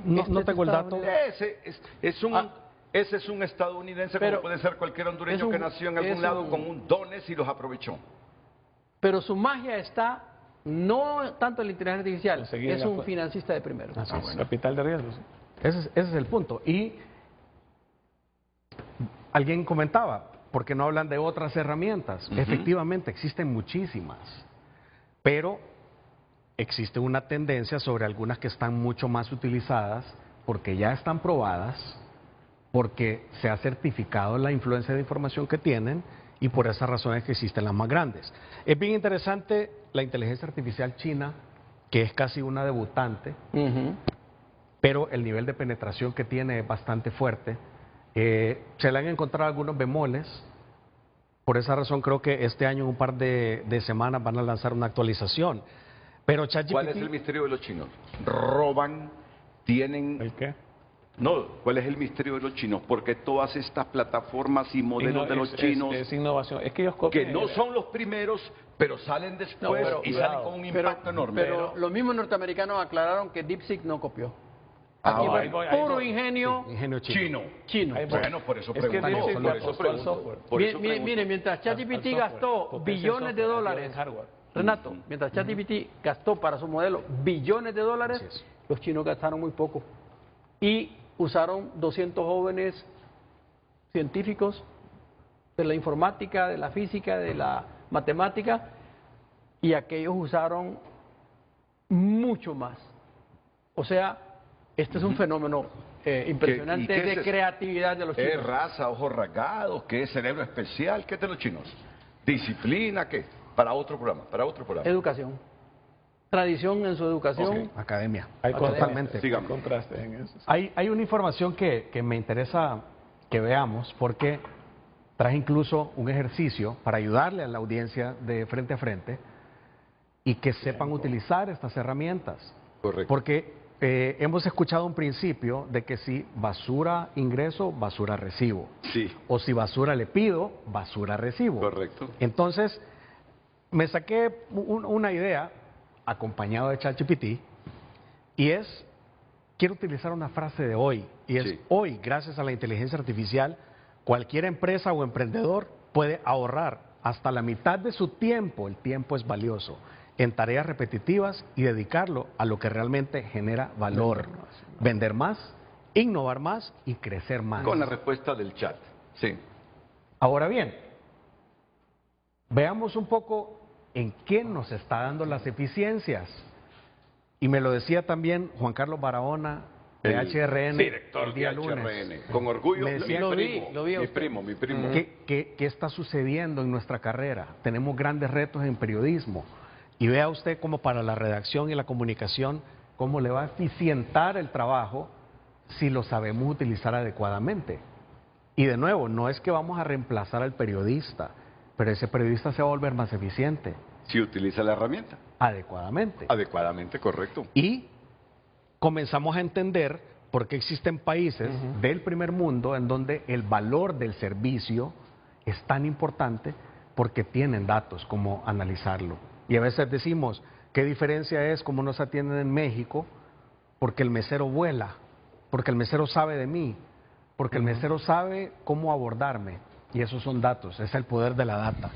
No tengo el dato. Ese es un estadounidense, como puede ser cualquier hondureño que nació en algún lado con un dones y los aprovechó. Pero su magia está no tanto en la inteligencia artificial, es un financista de primero. Capital de riesgos. Ese es el punto. Y alguien comentaba, ¿por qué no hablan de otras herramientas? Efectivamente, existen muchísimas, pero existe una tendencia sobre algunas que están mucho más utilizadas porque ya están probadas, porque se ha certificado la influencia de información que tienen y por esas razones que existen las más grandes. Es bien interesante la inteligencia artificial china, que es casi una debutante, pero el nivel de penetración que tiene es bastante fuerte. Se le han encontrado algunos bemoles. Por esa razón creo que este año, en un par de semanas, van a lanzar una actualización. Pero ChatGPT... ¿Cuál es el misterio de los chinos? Roban, tienen... ¿El qué? No, ¿cuál es el misterio de los chinos? Porque todas estas plataformas y modelos de los chinos... Es innovación. Es que ellos copian... Que no son los primeros, pero salen después y salen con un impacto enorme. Pero los mismos norteamericanos aclararon que DeepSeek no copió. Aquí fue puro ingenio chino. Bueno, por eso pregunto. Miren, mientras ChatGPT gastó billones de dólares, Renato, mientras ChatGPT gastó para su modelo billones de dólares, los chinos gastaron muy poco. Y usaron 200 jóvenes científicos de la informática, de la física, de la matemática, y aquellos usaron mucho más. O sea, este es un fenómeno impresionante de creatividad de los chinos. ¿Qué raza, ojos rasgados? ¿Qué cerebro especial? ¿Qué es de los chinos? ¿Disciplina? ¿Qué? Para otro programa, Educación. Tradición en su educación. Academia. Totalmente. Contraste en eso. Hay una información que me interesa que veamos, porque traje incluso un ejercicio para ayudarle a la audiencia de Frente a Frente y que sepan utilizar estas herramientas. Correcto. Porque hemos escuchado un principio de que si basura ingreso, basura recibo. Sí. O si basura le pido, basura recibo. Correcto. Entonces, me saqué una idea acompañado de ChatGPT y quiero utilizar una frase de hoy, y es: hoy, gracias a la inteligencia artificial, cualquier empresa o emprendedor puede ahorrar hasta la mitad de su tiempo, el tiempo es valioso, en tareas repetitivas y dedicarlo a lo que realmente genera valor. Vender más, innovar más y crecer más. Con la respuesta del chat. Sí. Ahora bien, veamos un poco en qué nos está dando las eficiencias. Y me lo decía también Juan Carlos Barahona, de HRN, director el día de lunes. HRN. Con orgullo, mi primo. ¿Qué está sucediendo en nuestra carrera? Tenemos grandes retos en periodismo. Y vea usted cómo para la redacción y la comunicación, cómo le va a eficientar el trabajo si lo sabemos utilizar adecuadamente. Y de nuevo, no es que vamos a reemplazar al periodista, pero ese periodista se va a volver más eficiente. Si utiliza la herramienta. Adecuadamente. Adecuadamente, correcto. Y comenzamos a entender por qué existen países del primer mundo en donde el valor del servicio es tan importante, porque tienen datos como analizarlo. Y a veces decimos, ¿qué diferencia es cómo nos atienden en México? Porque el mesero vuela, porque el mesero sabe de mí, porque el mesero sabe cómo abordarme. Y esos son datos, es el poder de la data.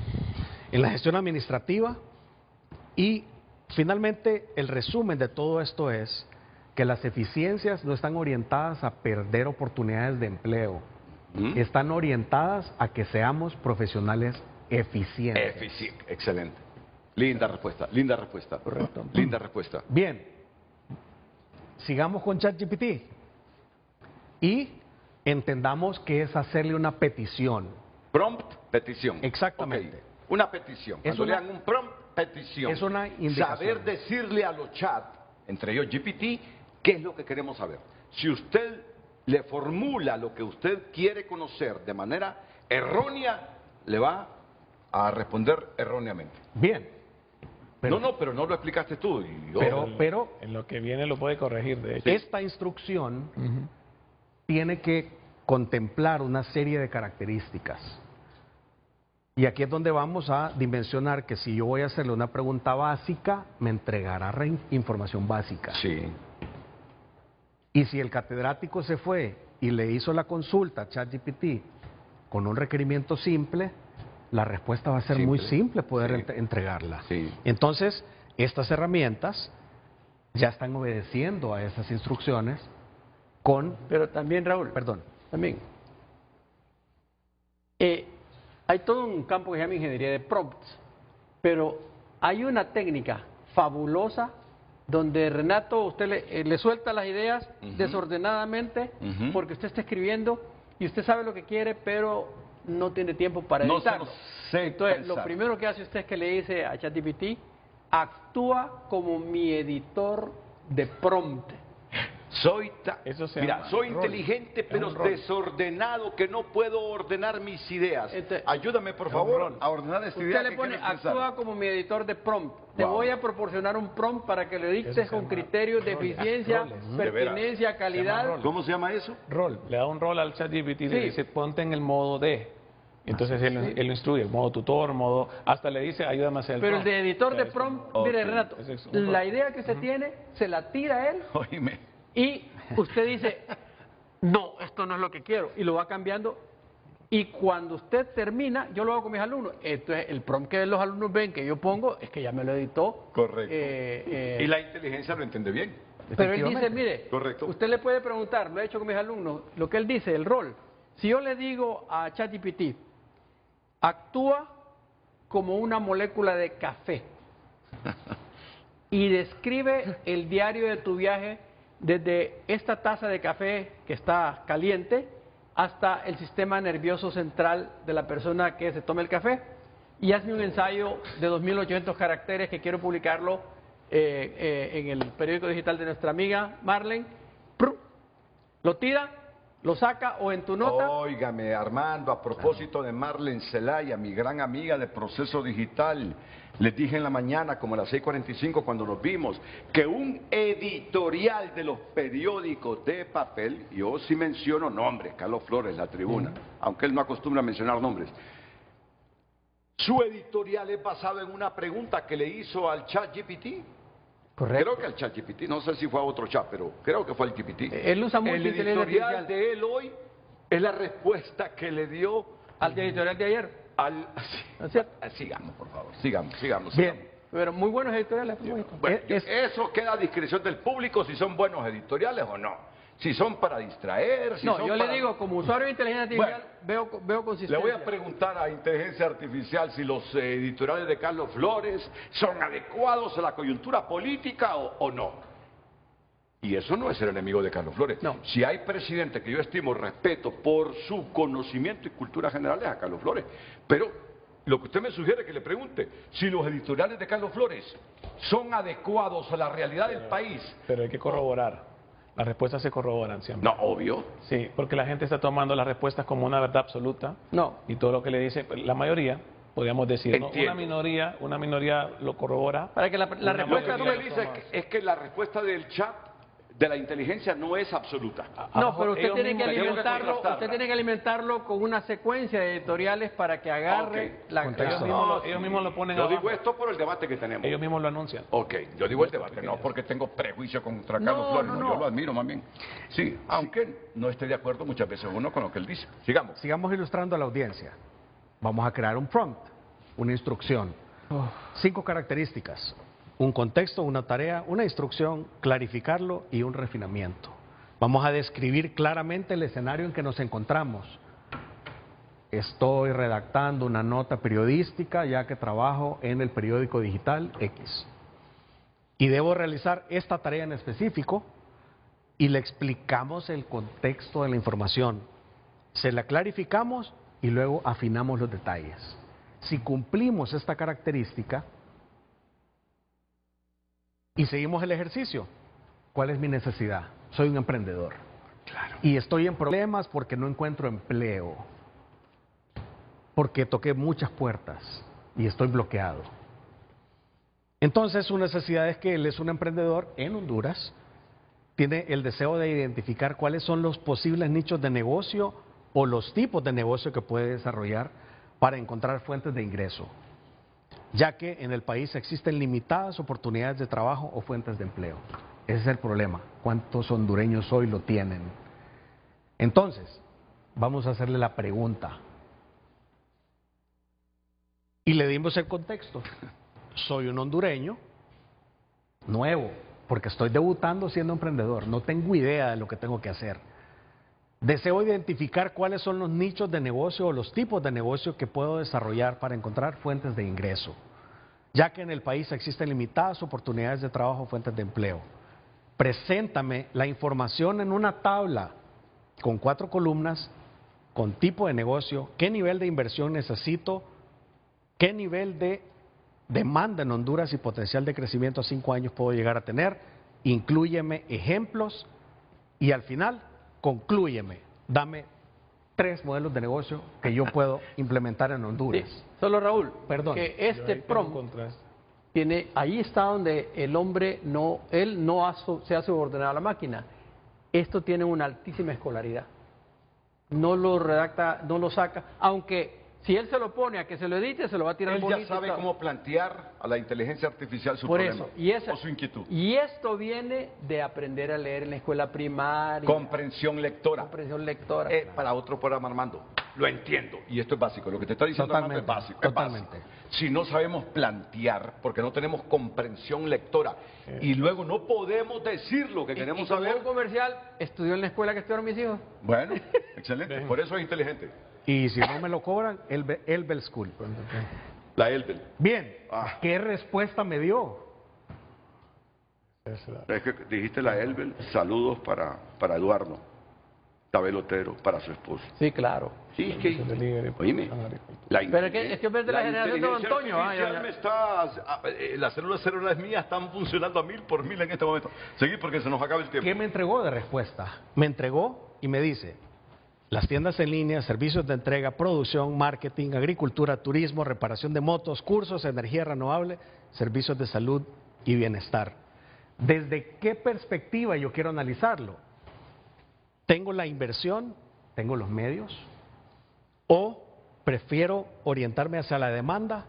En la gestión administrativa, y finalmente el resumen de todo esto es que las eficiencias no están orientadas a perder oportunidades de empleo, están orientadas a que seamos profesionales eficientes. Excelente. Linda respuesta, linda respuesta. Correcto. Linda respuesta. Bien, sigamos con ChatGPT y entendamos que es hacerle una petición. Prompt, petición. Exactamente. Ok, una petición. Es Cuando una- lean un prompt, petición. es una indicación. Saber decirle a los chats, entre ellos GPT, qué es lo que queremos saber. Si usted le formula lo que usted quiere conocer de manera errónea, le va a responder erróneamente. Bien. Pero, pero no lo explicaste tú. Y yo- pero En lo que viene lo puede corregir, de hecho. esta instrucción tiene que contemplar una serie de características. Y aquí es donde vamos a dimensionar que si yo voy a hacerle una pregunta básica, me entregará información básica. Sí. Y si el catedrático se fue y le hizo la consulta a ChatGPT con un requerimiento simple, la respuesta va a ser muy simple poder Sí. entregarla. Sí. Entonces, estas herramientas ya están obedeciendo a esas instrucciones con... Pero también, Raúl, Perdón. también, hay todo un campo que se llama ingeniería de prompts, pero hay una técnica fabulosa donde Renato, usted le suelta las ideas desordenadamente porque usted está escribiendo y usted sabe lo que quiere, pero no tiene tiempo para No editarlo. sé Entonces, lo pensar. primero que hace usted es que le dice a ChatGPT, actúa como mi editor de prompt. Eso se Mira, llama soy rol. inteligente Es pero un rol. desordenado que no puedo ordenar mis ideas. Entonces, Ayúdame por es un favor rol. a ordenar esta idea Usted le que pone, quiero expresar. actúa como mi editor de prompt. Te Wow. voy a proporcionar un prompt para que lo Eso dictes se con llama criterios de roles. eficiencia, Roles. De veras. pertinencia, calidad. rol. ¿Cómo se llama eso? Rol. Le da un rol al chat GPT y le Sí. dice, ponte en el modo D. Entonces él lo instruye, modo tutor, modo... Hasta le dice, ayúdame a hacer el Pero el prompt. de editor de Es un- prompt, Ok. mire Renato, Ese es un la rol. idea que usted tiene, se la tira a él Oíme. y usted dice, no, esto no es lo que quiero, y lo va cambiando. Y cuando usted termina, yo lo hago con mis alumnos. Entonces, el prompt que los alumnos ven que yo pongo es que ya me lo editó. Correcto. eh, Y la inteligencia lo entiende bien. Pero él dice, mire, Correcto. usted le puede preguntar, lo he hecho con mis alumnos, lo que él dice, el rol. Si yo le digo a ChatGPT, actúa como una molécula de café y describe el diario de tu viaje desde esta taza de café que está caliente hasta el sistema nervioso central de la persona que se toma el café, y hazme un ensayo de 2.800 caracteres que quiero publicarlo en el periódico digital de nuestra amiga Marlene. Lo tira, lo saca o en tu nota. Óigame, Armando, a propósito de Marlene Zelaya, mi gran amiga de Proceso Digital, les dije en la mañana, como a las 6:45 cuando nos vimos, que un editorial de los periódicos de papel, yo sí menciono nombres, Carlos Flores, La Tribuna, aunque él no acostumbra a mencionar nombres, su editorial es basado en una pregunta que le hizo al chat GPT. Correcto. Creo que al chat GPT, no sé si fue a otro chat, pero creo que fue al GPT. Él usa mucho El inteligencia editorial artificial. de él hoy es la respuesta que le dio Al editorial de ayer. al... ¿No es cierto? Sigamos, por favor, sigamos. Bien. Pero muy buenos editoriales. a propósito. Bueno, eso queda a discreción del público si son buenos editoriales o no. Si son para distraer, si No, son yo para... le digo, como usuario de inteligencia artificial, veo Le consistencia. voy a preguntar a inteligencia artificial si los editoriales de Carlos Flores son adecuados a la coyuntura política o no. Y eso no es ser enemigo de Carlos Flores. No. Si hay presidente que yo estimo, respeto por su conocimiento y cultura general es a Carlos Flores. Pero lo que usted me sugiere que le pregunte, si los editoriales de Carlos Flores son adecuados a la realidad del país. Pero hay que corroborar. Las respuestas se corroboran siempre. No, obvio. Sí, porque la gente está tomando las respuestas como una verdad absoluta. No. Y todo lo que le dice, la mayoría, podríamos decir, ¿no? Entiendo. Una minoría lo corrobora. Para que la Una Lo que respuesta... tú me dices es que la respuesta del chat de la inteligencia no es absoluta. No, pero usted ellos tiene que mismos alimentarlo, contrastarla. usted tiene que alimentarlo con una secuencia de editoriales para que agarre Ok. la Ellos mismos lo ponen Yo abajo. digo esto por el debate que tenemos. Ellos mismos lo anuncian. Ok, yo digo el debate, no porque tengo prejuicio contra Carlos Flores, no, yo lo admiro más bien. Sí, aunque no esté de acuerdo muchas veces uno con lo que él dice. Sigamos. Sigamos ilustrando a la audiencia. Vamos a crear un prompt, una instrucción. 5 características. Un contexto, una tarea, una instrucción, clarificarlo y un refinamiento. Vamos a describir claramente el escenario en que nos encontramos. Estoy redactando una nota periodística ya que trabajo en el periódico digital X. Y debo realizar esta tarea en específico y le explicamos el contexto de la información. Se la clarificamos y luego afinamos los detalles. Si cumplimos esta característica y seguimos el ejercicio, ¿cuál es mi necesidad? Soy un emprendedor. Claro. Y estoy en problemas porque no encuentro empleo. Porque toqué muchas puertas y estoy bloqueado. Entonces su necesidad es que él es un emprendedor en Honduras, tiene el deseo de identificar cuáles son los posibles nichos de negocio o los tipos de negocio que puede desarrollar para encontrar fuentes de ingreso, ya que en el país existen limitadas oportunidades de trabajo o fuentes de empleo. Ese es el problema. ¿Cuántos hondureños hoy lo tienen? Entonces, vamos a hacerle la pregunta. Y le dimos el contexto. Soy un hondureño nuevo, porque estoy debutando siendo emprendedor. No tengo idea de lo que tengo que hacer. Deseo identificar cuáles son los nichos de negocio o los tipos de negocio que puedo desarrollar para encontrar fuentes de ingreso, ya que en el país existen limitadas oportunidades de trabajo o fuentes de empleo. Preséntame la información en una tabla con 4 columnas, con tipo de negocio, qué nivel de inversión necesito, qué nivel de demanda en Honduras y potencial de crecimiento a 5 años puedo llegar a tener, inclúyeme ejemplos y al final conclúyeme, dame 3 modelos de negocio que yo puedo implementar en Honduras. Sí, solo Raúl, Perdón. que este prompt tiene, ahí está donde el hombre no, él no se ha subordinado a la máquina. Esto tiene una altísima escolaridad. No lo redacta, no lo saca, aunque si él se lo pone a que se lo edite, se lo va a tirar Él bonito. ya sabe cómo plantear a la inteligencia artificial su Por problema eso, o su inquietud. Y esto viene de aprender a leer en la escuela primaria. Comprensión lectora. Comprensión lectora. Para otro programa, Armando. Lo entiendo. Y esto es básico. Lo que te está diciendo Armando es básico. Totalmente. Es básico. Si no sabemos plantear, porque no tenemos comprensión lectora, y luego no podemos decir lo que queremos como saber. un comercial, estudió en la escuela que estudiaron mis hijos. Bueno, excelente. Por eso es inteligente. Y si no me lo cobran, Elbel School. La Elbel. Bien, ¿qué respuesta me dio? Es que dijiste la Elbel. Saludos para Eduardo Tabelotero, para su esposo. Sí, claro. Sí, es que, oíme, Pero es que es de la generación de Don Antonio. Las células mías están funcionando a 1000 por 1000 en este momento. Seguí porque se nos acaba el tiempo. ¿Qué me entregó de respuesta? Me entregó y me dice, las tiendas en línea, servicios de entrega, producción, marketing, agricultura, turismo, reparación de motos, cursos, energía renovable, servicios de salud y bienestar. ¿Desde qué perspectiva yo quiero analizarlo? ¿Tengo la inversión? ¿Tengo los medios? ¿O prefiero orientarme hacia la demanda?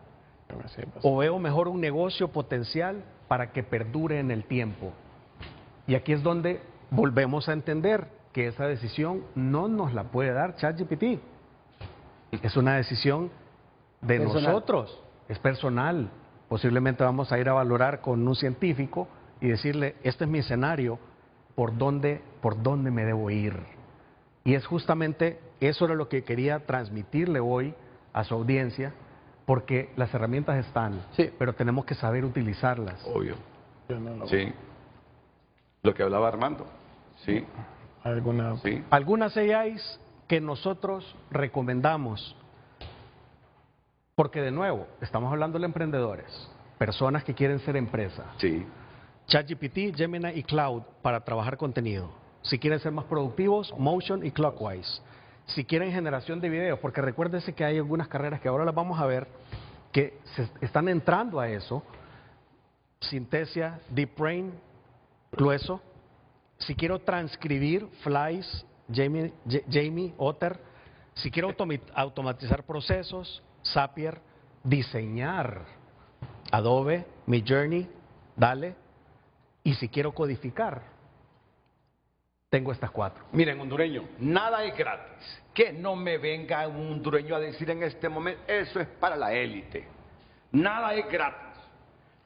¿O veo mejor un negocio potencial para que perdure en el tiempo? Y aquí es donde volvemos a entender que esa decisión no nos la puede dar ChatGPT. Es una decisión de nosotros, es personal. Posiblemente vamos a ir a valorar con un científico y decirle, este es mi escenario, ¿por dónde me debo ir? Y es justamente eso era lo que quería transmitirle hoy a su audiencia, porque las herramientas están, pero tenemos que saber utilizarlas. Obvio. Sí. Lo que hablaba Armando. Sí. Algunas AIs que nosotros recomendamos, porque de nuevo, estamos hablando de emprendedores, personas que quieren ser empresa. Sí. ChatGPT, Gemini y Cloud para trabajar contenido. Si quieren ser más productivos, Motion y Clockwise. Si quieren generación de videos, porque recuérdense que hay algunas carreras que ahora las vamos a ver que se están entrando a eso. Synthesia, Deep Brain, Clueso, si quiero transcribir Flies, Jamie Otter, si quiero automatizar procesos, Zapier, diseñar, Adobe, Midjourney, Dale, y si quiero codificar, tengo estas 4. Miren, hondureño, nada es gratis. Que no me venga un hondureño a decir en este momento, eso es para la élite. Nada es gratis.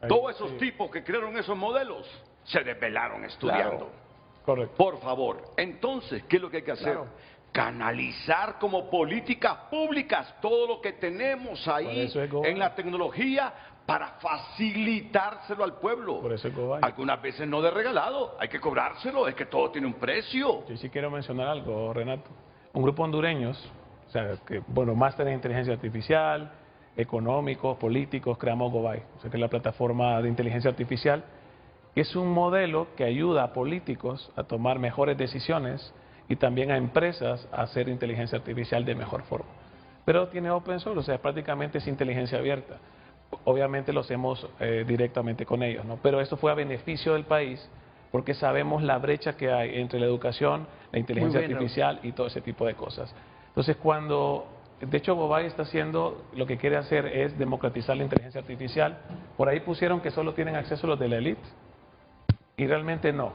Todos esos tipos que crearon esos modelos se desvelaron estudiando. Claro. Correcto. Por favor. Entonces, ¿qué es lo que hay que hacer? Claro. Canalizar como políticas públicas todo lo que tenemos ahí en la tecnología para facilitárselo al pueblo. Por eso es Gobay. Algunas veces no de regalado, hay que cobrárselo, es que todo tiene un precio. Yo sí quiero mencionar algo, Renato. Un grupo de hondureños, o sea, que, bueno, máster en inteligencia artificial, económicos, políticos, creamos Gobay, o sea, que es la plataforma de inteligencia artificial, que es un modelo que ayuda a políticos a tomar mejores decisiones y también a empresas a hacer inteligencia artificial de mejor forma. Pero tiene open source, o sea, prácticamente es inteligencia abierta. Obviamente lo hacemos directamente con ellos, ¿no? Pero esto fue a beneficio del país porque sabemos la brecha que hay entre la educación, la inteligencia artificial y todo ese tipo de cosas. Entonces, de hecho, Gobay está haciendo, lo que quiere hacer es democratizar la inteligencia artificial. Por ahí pusieron que solo tienen acceso los de la élite y realmente no.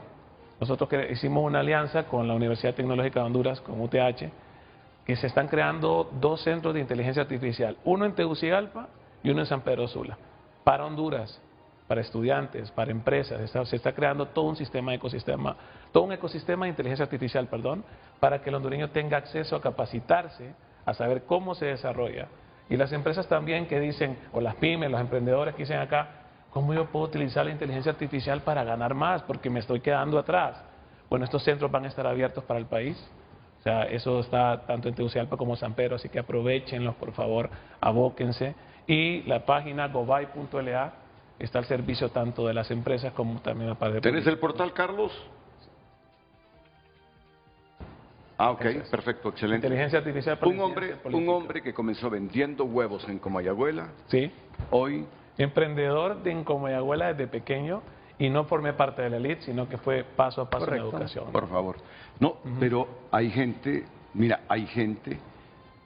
Nosotros hicimos una alianza con la Universidad Tecnológica de Honduras, con UTH, que se están creando 2 centros de inteligencia artificial, uno en Tegucigalpa y uno en San Pedro Sula, para Honduras, para estudiantes, para empresas. Se está creando todo un ecosistema de inteligencia artificial, para que el hondureño tenga acceso a capacitarse, a saber cómo se desarrolla. Y las empresas también que dicen, o las pymes, los emprendedores que dicen acá, ¿cómo yo puedo utilizar la inteligencia artificial para ganar más? Porque me estoy quedando atrás. Bueno, estos centros van a estar abiertos para el país. O sea, eso está tanto en Tegucigalpa como San Pedro, así que aprovechenlos, por favor, abóquense. Y la página gobay.la está al servicio tanto de las empresas como también para el ¿Tienes el portal, Carlos? Ah, ok, perfecto, excelente. Inteligencia artificial para un hombre que comenzó vendiendo huevos en Comayagüela. Sí. Hoy. Emprendedor en Comayagüela desde pequeño y no formé parte de la élite, sino que fue paso a paso en la educación. Por favor. No, pero hay gente, mira, hay gente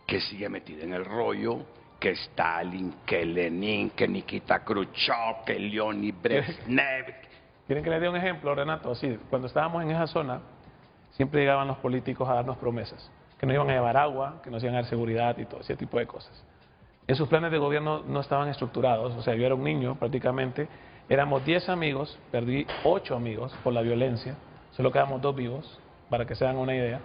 que sigue metida en el rollo, que Stalin, que Lenin, que Nikita Khrushchev, que Leonid Brezhnev. ¿Quieren que les dé un ejemplo, Renato? Así, cuando estábamos en esa zona, siempre llegaban los políticos a darnos promesas, que nos iban a llevar agua, que nos iban a dar seguridad y todo ese tipo de cosas. En sus planes de gobierno no estaban estructurados, o sea, yo era un niño prácticamente, éramos 10 amigos, perdí 8 amigos por la violencia, solo quedamos 2 vivos, para que se hagan una idea.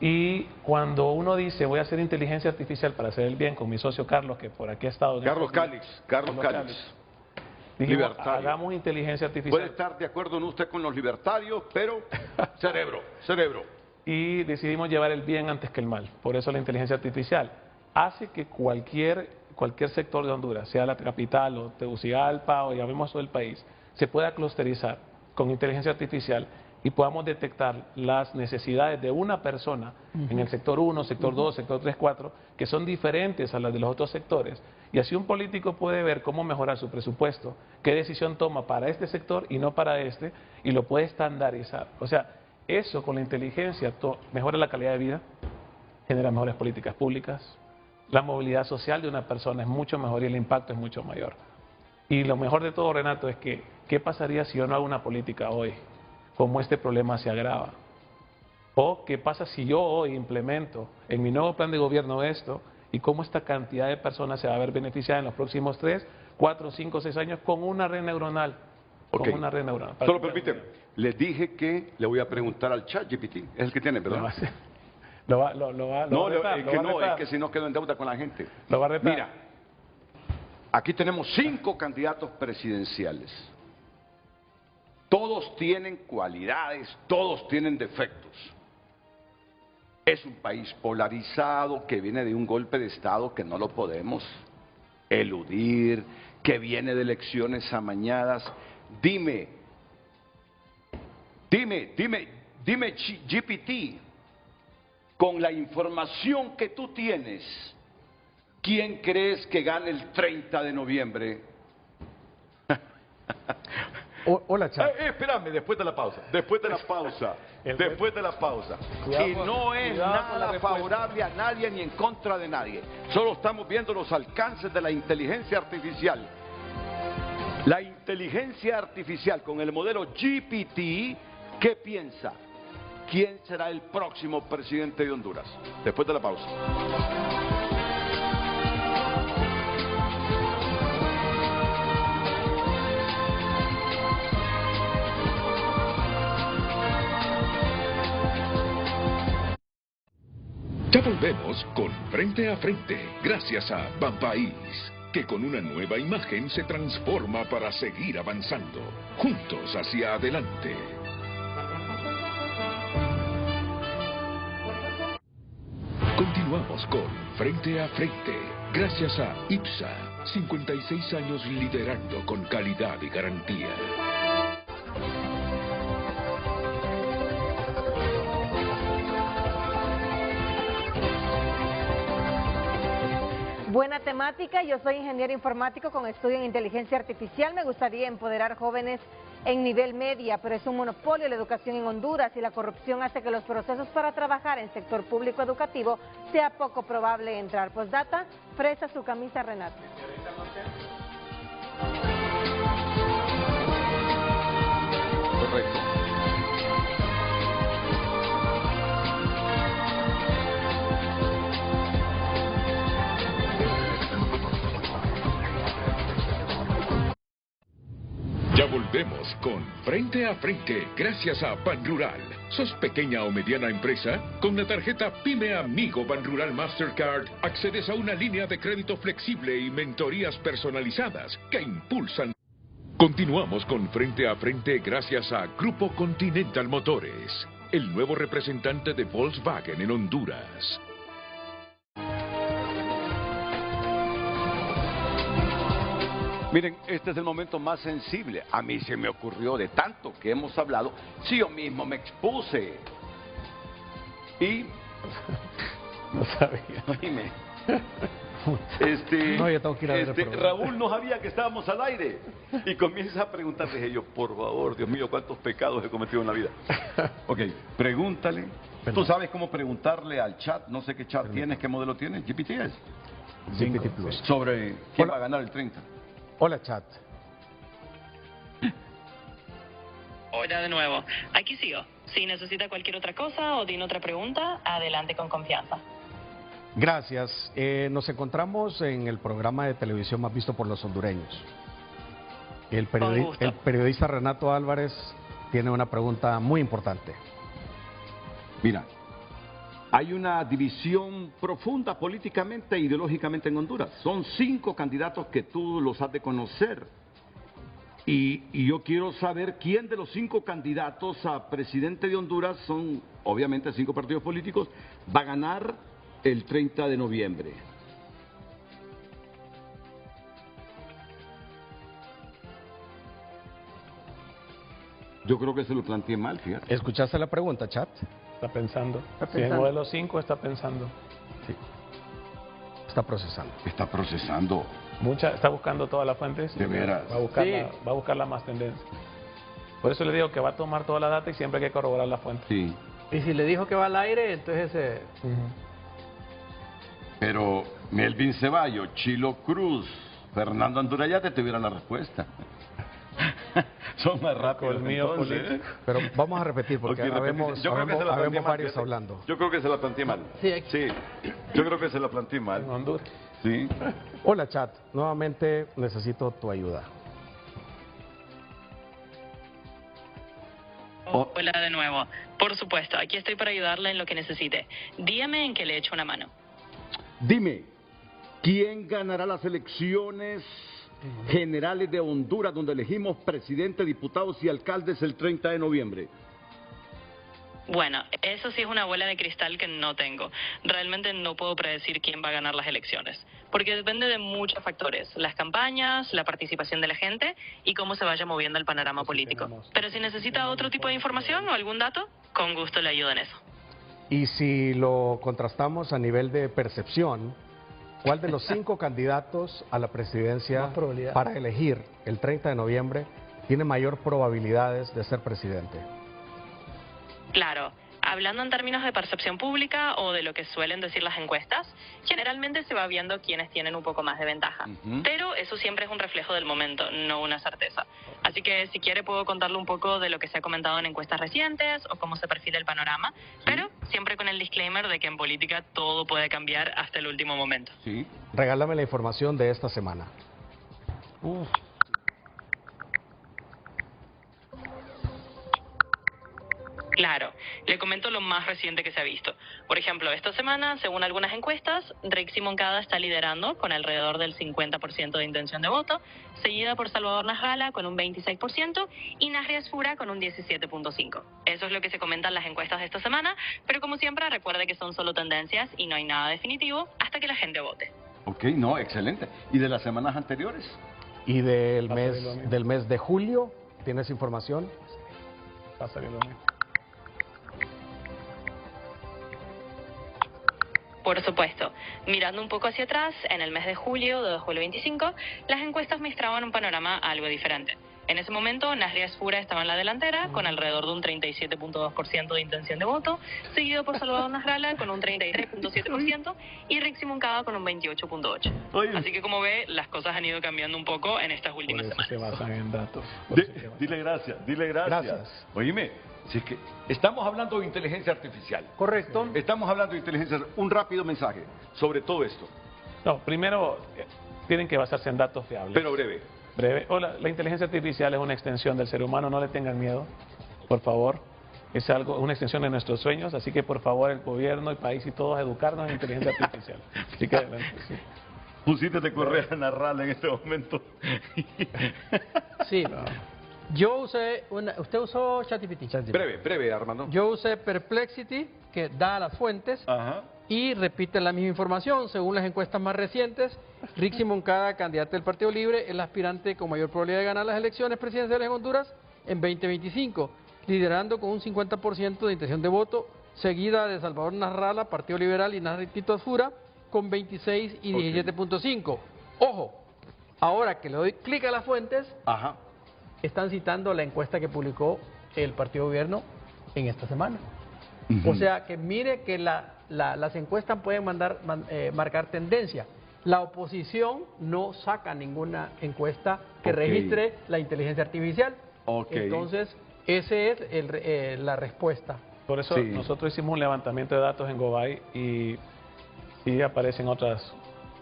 Y cuando uno dice, voy a hacer inteligencia artificial para hacer el bien con mi socio Carlos, que por aquí ha estado... Carlos Calix. Dijimos, hagamos inteligencia artificial. Puede estar de acuerdo no usted con los libertarios, pero cerebro. Y decidimos llevar el bien antes que el mal. Por eso la inteligencia artificial hace que cualquier sector de Honduras, sea la capital o Tegucigalpa o llamemos todo el país, se pueda clusterizar con inteligencia artificial y podamos detectar las necesidades de una persona en el sector 1, sector 2, sector 3, 4, que son diferentes a las de los otros sectores. Y así un político puede ver cómo mejorar su presupuesto, qué decisión toma para este sector y no para este, y lo puede estandarizar. O sea, eso con la inteligencia mejora la calidad de vida, genera mejores políticas públicas, la movilidad social de una persona es mucho mejor y el impacto es mucho mayor. Y lo mejor de todo, Renato, es que, ¿qué pasaría si yo no hago una política hoy? ¿Cómo este problema se agrava? ¿O qué pasa si yo hoy implemento en mi nuevo plan de gobierno esto y cómo esta cantidad de personas se va a ver beneficiada en los próximos 3, 4, 5, 6 años con una red neuronal? Okay. Con una red neuronal. Solo permíteme, les dije que le voy a preguntar al ChatGPT, es el que tiene, ¿verdad? Es que si no quedo en deuda con la gente. Lo va a retar. Mira, aquí tenemos 5 candidatos presidenciales. Todos tienen cualidades, todos tienen defectos. Es un país polarizado que viene de un golpe de Estado que no lo podemos eludir, que viene de elecciones amañadas. Dime, GPT, con la información que tú tienes, ¿quién crees que gane el 30 de noviembre? Hola, Chat. Espérame, después de la pausa. Después de la pausa. Después de la pausa. Y no es nada favorable a nadie ni en contra de nadie. Solo estamos viendo los alcances de la inteligencia artificial. La inteligencia artificial con el modelo GPT, ¿qué piensa? ¿Quién será el próximo presidente de Honduras? Después de la pausa. Ya volvemos con Frente a Frente, gracias a Banpaís, que con una nueva imagen se transforma para seguir avanzando, juntos hacia adelante. Continuamos con Frente a Frente, gracias a IPSA, 56 años liderando con calidad y garantía. Buena temática, yo soy ingeniero informático con estudio en inteligencia artificial. Me gustaría empoderar jóvenes en nivel media, pero es un monopolio la educación en Honduras y la corrupción hace que los procesos para trabajar en sector público educativo sea poco probable entrar. Postdata, fresa su camisa, Renato. Correcto. Ya volvemos con Frente a Frente, gracias a Banrural. ¿Sos pequeña o mediana empresa? Con la tarjeta Pyme Amigo Banrural Mastercard accedes a una línea de crédito flexible y mentorías personalizadas que impulsan. Continuamos con Frente a Frente gracias a Grupo Continental Motores, el nuevo representante de Volkswagen en Honduras. Miren, este es el momento más sensible. A mí se me ocurrió de tanto que hemos hablado, si yo mismo me expuse. Y... No sabía. Oíme, No, yo tengo que ir a ver el programa. Raúl no sabía que estábamos al aire. Y comienza a preguntar, dije yo, por favor, Dios mío, cuántos pecados he cometido en la vida. Ok, pregúntale. Perdón. ¿Tú sabes cómo preguntarle al chat? No sé qué chat tienes, qué modelo tienes. ¿GPT es? GPT Plus. Sobre quién Hola. va a ganar el 30. Hola, Chat. Hola de nuevo. Aquí sigo. Si necesita cualquier otra cosa o tiene otra pregunta, adelante con confianza. Gracias. Nos encontramos en el programa de televisión más visto por los hondureños. El gusto. periodista Renato Álvarez tiene una pregunta muy importante. Mira, hay una división profunda políticamente e ideológicamente en Honduras. Son 5 candidatos que tú los has de conocer. Y yo quiero saber quién de los 5 candidatos a presidente de Honduras, son obviamente 5 partidos políticos, va a ganar el 30 de noviembre. Yo creo que se lo planteé mal, fíjate. ¿Escuchaste la pregunta, Chat? Está pensando. Está Si es pensando. modelo 5, está pensando. Sí. Está procesando. Está procesando. Está buscando todas las fuentes. De veras. Va a buscar, Sí. va a buscar la más tendencia. Por eso le digo que va a tomar toda la data y siempre hay que corroborar la fuente. Sí. Y si le dijo que va al aire, entonces... Pero Melvin Ceballos, Chilo Cruz, Fernando Anduraya te tuvieran la respuesta. Son más rápidos. Colmillo entonces, político. Pero vamos a repetir porque Ok, habemos yo creo que se la planteé mal, varios fíjate. hablando. Yo creo que se la planteé mal. Sí, hay que- Sí, yo creo que se la planteé En mal. Honduras. Sí. Hola, Chat. Nuevamente necesito tu ayuda. Hola de nuevo. Por supuesto, aquí estoy para ayudarle en lo que necesite. Dígame en qué le echo una mano. Dime, ¿quién ganará las elecciones generales de Honduras donde elegimos presidente, diputados y alcaldes el 30 de noviembre? Bueno, eso sí es una bola de cristal que no tengo. Realmente no puedo predecir quién va a ganar las elecciones, porque depende de muchos factores, las campañas, la participación de la gente y cómo se vaya moviendo el panorama político. Pero si necesita otro tipo de información o algún dato, con gusto le ayudo en eso. Y si lo contrastamos a nivel de percepción, ¿cuál de los 5 candidatos a la presidencia Más probabilidad. para elegir el 30 de noviembre tiene mayor probabilidades de ser presidente? Claro. Hablando en términos de percepción pública o de lo que suelen decir las encuestas, generalmente se va viendo quienes tienen un poco más de ventaja. Pero eso siempre es un reflejo del momento, no una certeza. Así que si quiere puedo contarle un poco de lo que se ha comentado en encuestas recientes o cómo se perfila el panorama, pero siempre con el disclaimer de que en política todo puede cambiar hasta el último momento. Sí. Regálame la información de esta semana. Claro, le comento lo más reciente que se ha visto. Por ejemplo, esta semana, según algunas encuestas, Rixi Moncada está liderando con alrededor del 50% de intención de voto, seguida por Salvador Nasralla con un 26% y Nasri Asfura con un 17.5%. Eso es lo que se comentan las encuestas de esta semana, pero como siempre recuerde que son solo tendencias y no hay nada definitivo hasta que la gente vote. Ok, no, excelente. ¿Y de las semanas anteriores? ¿Y del mes de julio? ¿Tienes información? Va a salir lo mismo. Por supuesto. Mirando un poco hacia atrás, en el mes de julio de 2025, las encuestas mostraban un panorama algo diferente. En ese momento, Nasri Asfura estaba en la delantera, con alrededor de un 37.2% de intención de voto, seguido por Salvador Nasralla con un 33.7% y Rixi Moncada con un 28.8%. Así que como ve, las cosas han ido cambiando un poco en estas últimas semanas. Se basan en datos. Dile gracias. Oíme, si es que estamos hablando de inteligencia artificial. Correcto. Estamos hablando de inteligencia artificial. Un rápido mensaje sobre todo esto. No, primero tienen que basarse en datos fiables. Pero breve. La inteligencia artificial es una extensión del ser humano, no le tengan miedo, por favor. Es una extensión de nuestros sueños, así que por favor el gobierno, el país y todos educarnos en inteligencia artificial. Así que adelante, sí. Pusiste de correr a Nasralla en este momento. Sí. Yo usé ¿usted usó ChatGPT? Breve, Armando. Yo usé Perplexity, que da las fuentes. Ajá. Y repite la misma información. Según las encuestas más recientes, Rixi Moncada, candidata del Partido Libre, es la aspirante con mayor probabilidad de ganar las elecciones presidenciales en Honduras en 2025, liderando con un 50% de intención de voto, seguida de Salvador Nasralla, Partido Liberal, y Nasri Asfura con 26 y 17.5. Ojo, ahora que le doy clic a las fuentes, están citando la encuesta que publicó el Partido Gobierno en esta semana. O sea que mire que las encuestas pueden marcar tendencia. La oposición no saca ninguna encuesta que registre la inteligencia artificial. Entonces, esa es la respuesta. Por eso nosotros hicimos un levantamiento de datos en Gobay y aparecen otras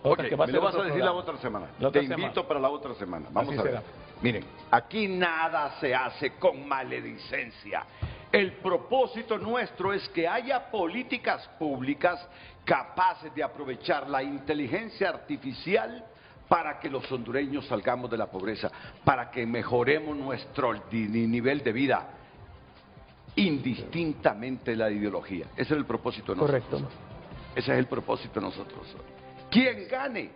que me lo vas a decir la otra semana. Te invito para la otra semana. Vamos a ver. Miren, aquí nada se hace con maledicencia. El propósito nuestro es que haya políticas públicas capaces de aprovechar la inteligencia artificial para que los hondureños salgamos de la pobreza, para que mejoremos nuestro nivel de vida, indistintamente de la ideología. Ese es el propósito de nosotros. Correcto. Ese es el propósito de nosotros. Quien gane,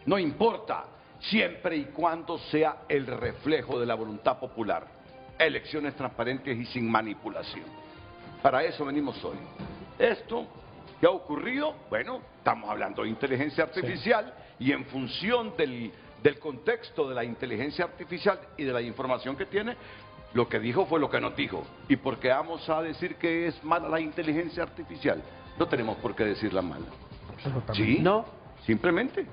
no importa, siempre y cuando sea el reflejo de la voluntad popular. Elecciones transparentes y sin manipulación. Para eso venimos hoy. Esto que ha ocurrido, bueno, estamos hablando de inteligencia artificial y en función del contexto de la inteligencia artificial y de la información que tiene, lo que dijo fue lo que nos dijo. ¿Y por qué vamos a decir que es mala la inteligencia artificial? No tenemos por qué decirla mala. ¿Sí? No. Simplemente.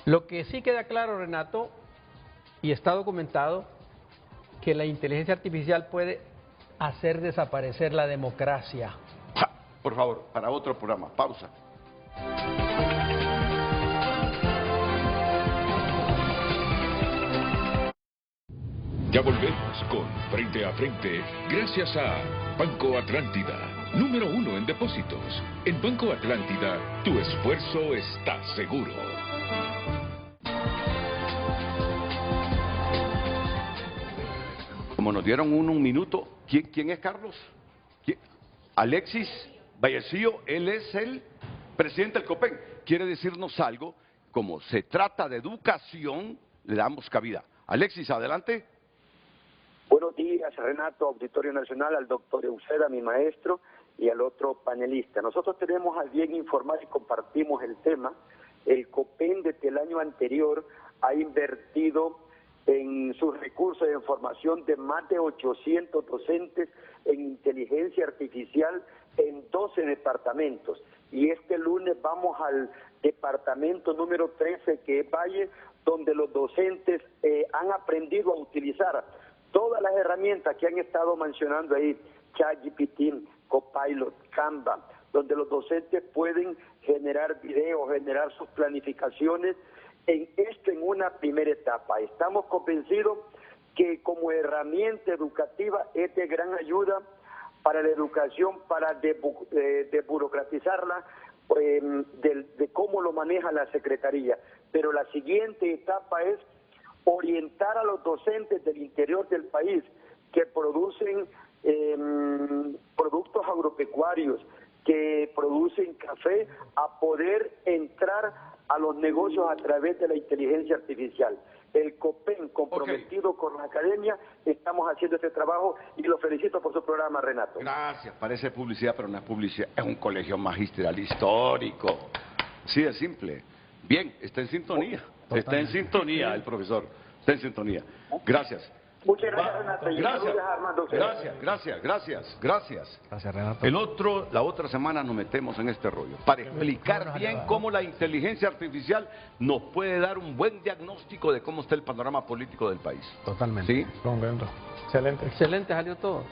Lo que sí queda claro, Renato, y está documentado, que la inteligencia artificial puede hacer desaparecer la democracia. Por favor, para otro programa. Pausa. Ya volvemos con Frente a Frente, gracias a Banco Atlántida, número 1 en depósitos. En Banco Atlántida, tu esfuerzo está seguro. Como nos dieron un minuto, ¿quién es Carlos? Alexis Vallecillo, él es el presidente del COPEN. Quiere decirnos algo, como se trata de educación, le damos cabida. Alexis, adelante. Buenos días, Renato, Auditorio Nacional, al doctor Euseda, mi maestro, y al otro panelista. Nosotros tenemos a bien informar y compartimos el tema. El COPEN desde el año anterior ha invertido en sus recursos de formación de más de 800 docentes en inteligencia artificial en 12 departamentos. Y este lunes vamos al departamento número 13, que es Valle, donde los docentes han aprendido a utilizar todas las herramientas que han estado mencionando ahí, ChatGPT, Copilot, Canva, donde los docentes pueden generar videos, generar sus planificaciones, en una primera etapa. Estamos convencidos que como herramienta educativa es de gran ayuda para la educación, para desburocratizarla, de cómo lo maneja la Secretaría. Pero la siguiente etapa es orientar a los docentes del interior del país que producen productos agropecuarios, que producen café, a poder entrar a los negocios a través de la inteligencia artificial. El COPEN, comprometido con la academia, estamos haciendo este trabajo y lo felicito por su programa, Renato. Gracias, parece publicidad, pero no es publicidad, es un colegio magistral histórico. Sí, es simple. Bien, está en sintonía, está en sintonía el profesor, está en sintonía. Gracias. Muchas gracias, Renato. Gracias. Gracias, Renato. La otra semana nos metemos en este rollo para explicar bien cómo la inteligencia artificial nos puede dar un buen diagnóstico de cómo está el panorama político del país. Totalmente. ¿Sí? Comprendo. Excelente. Excelente, salió todo.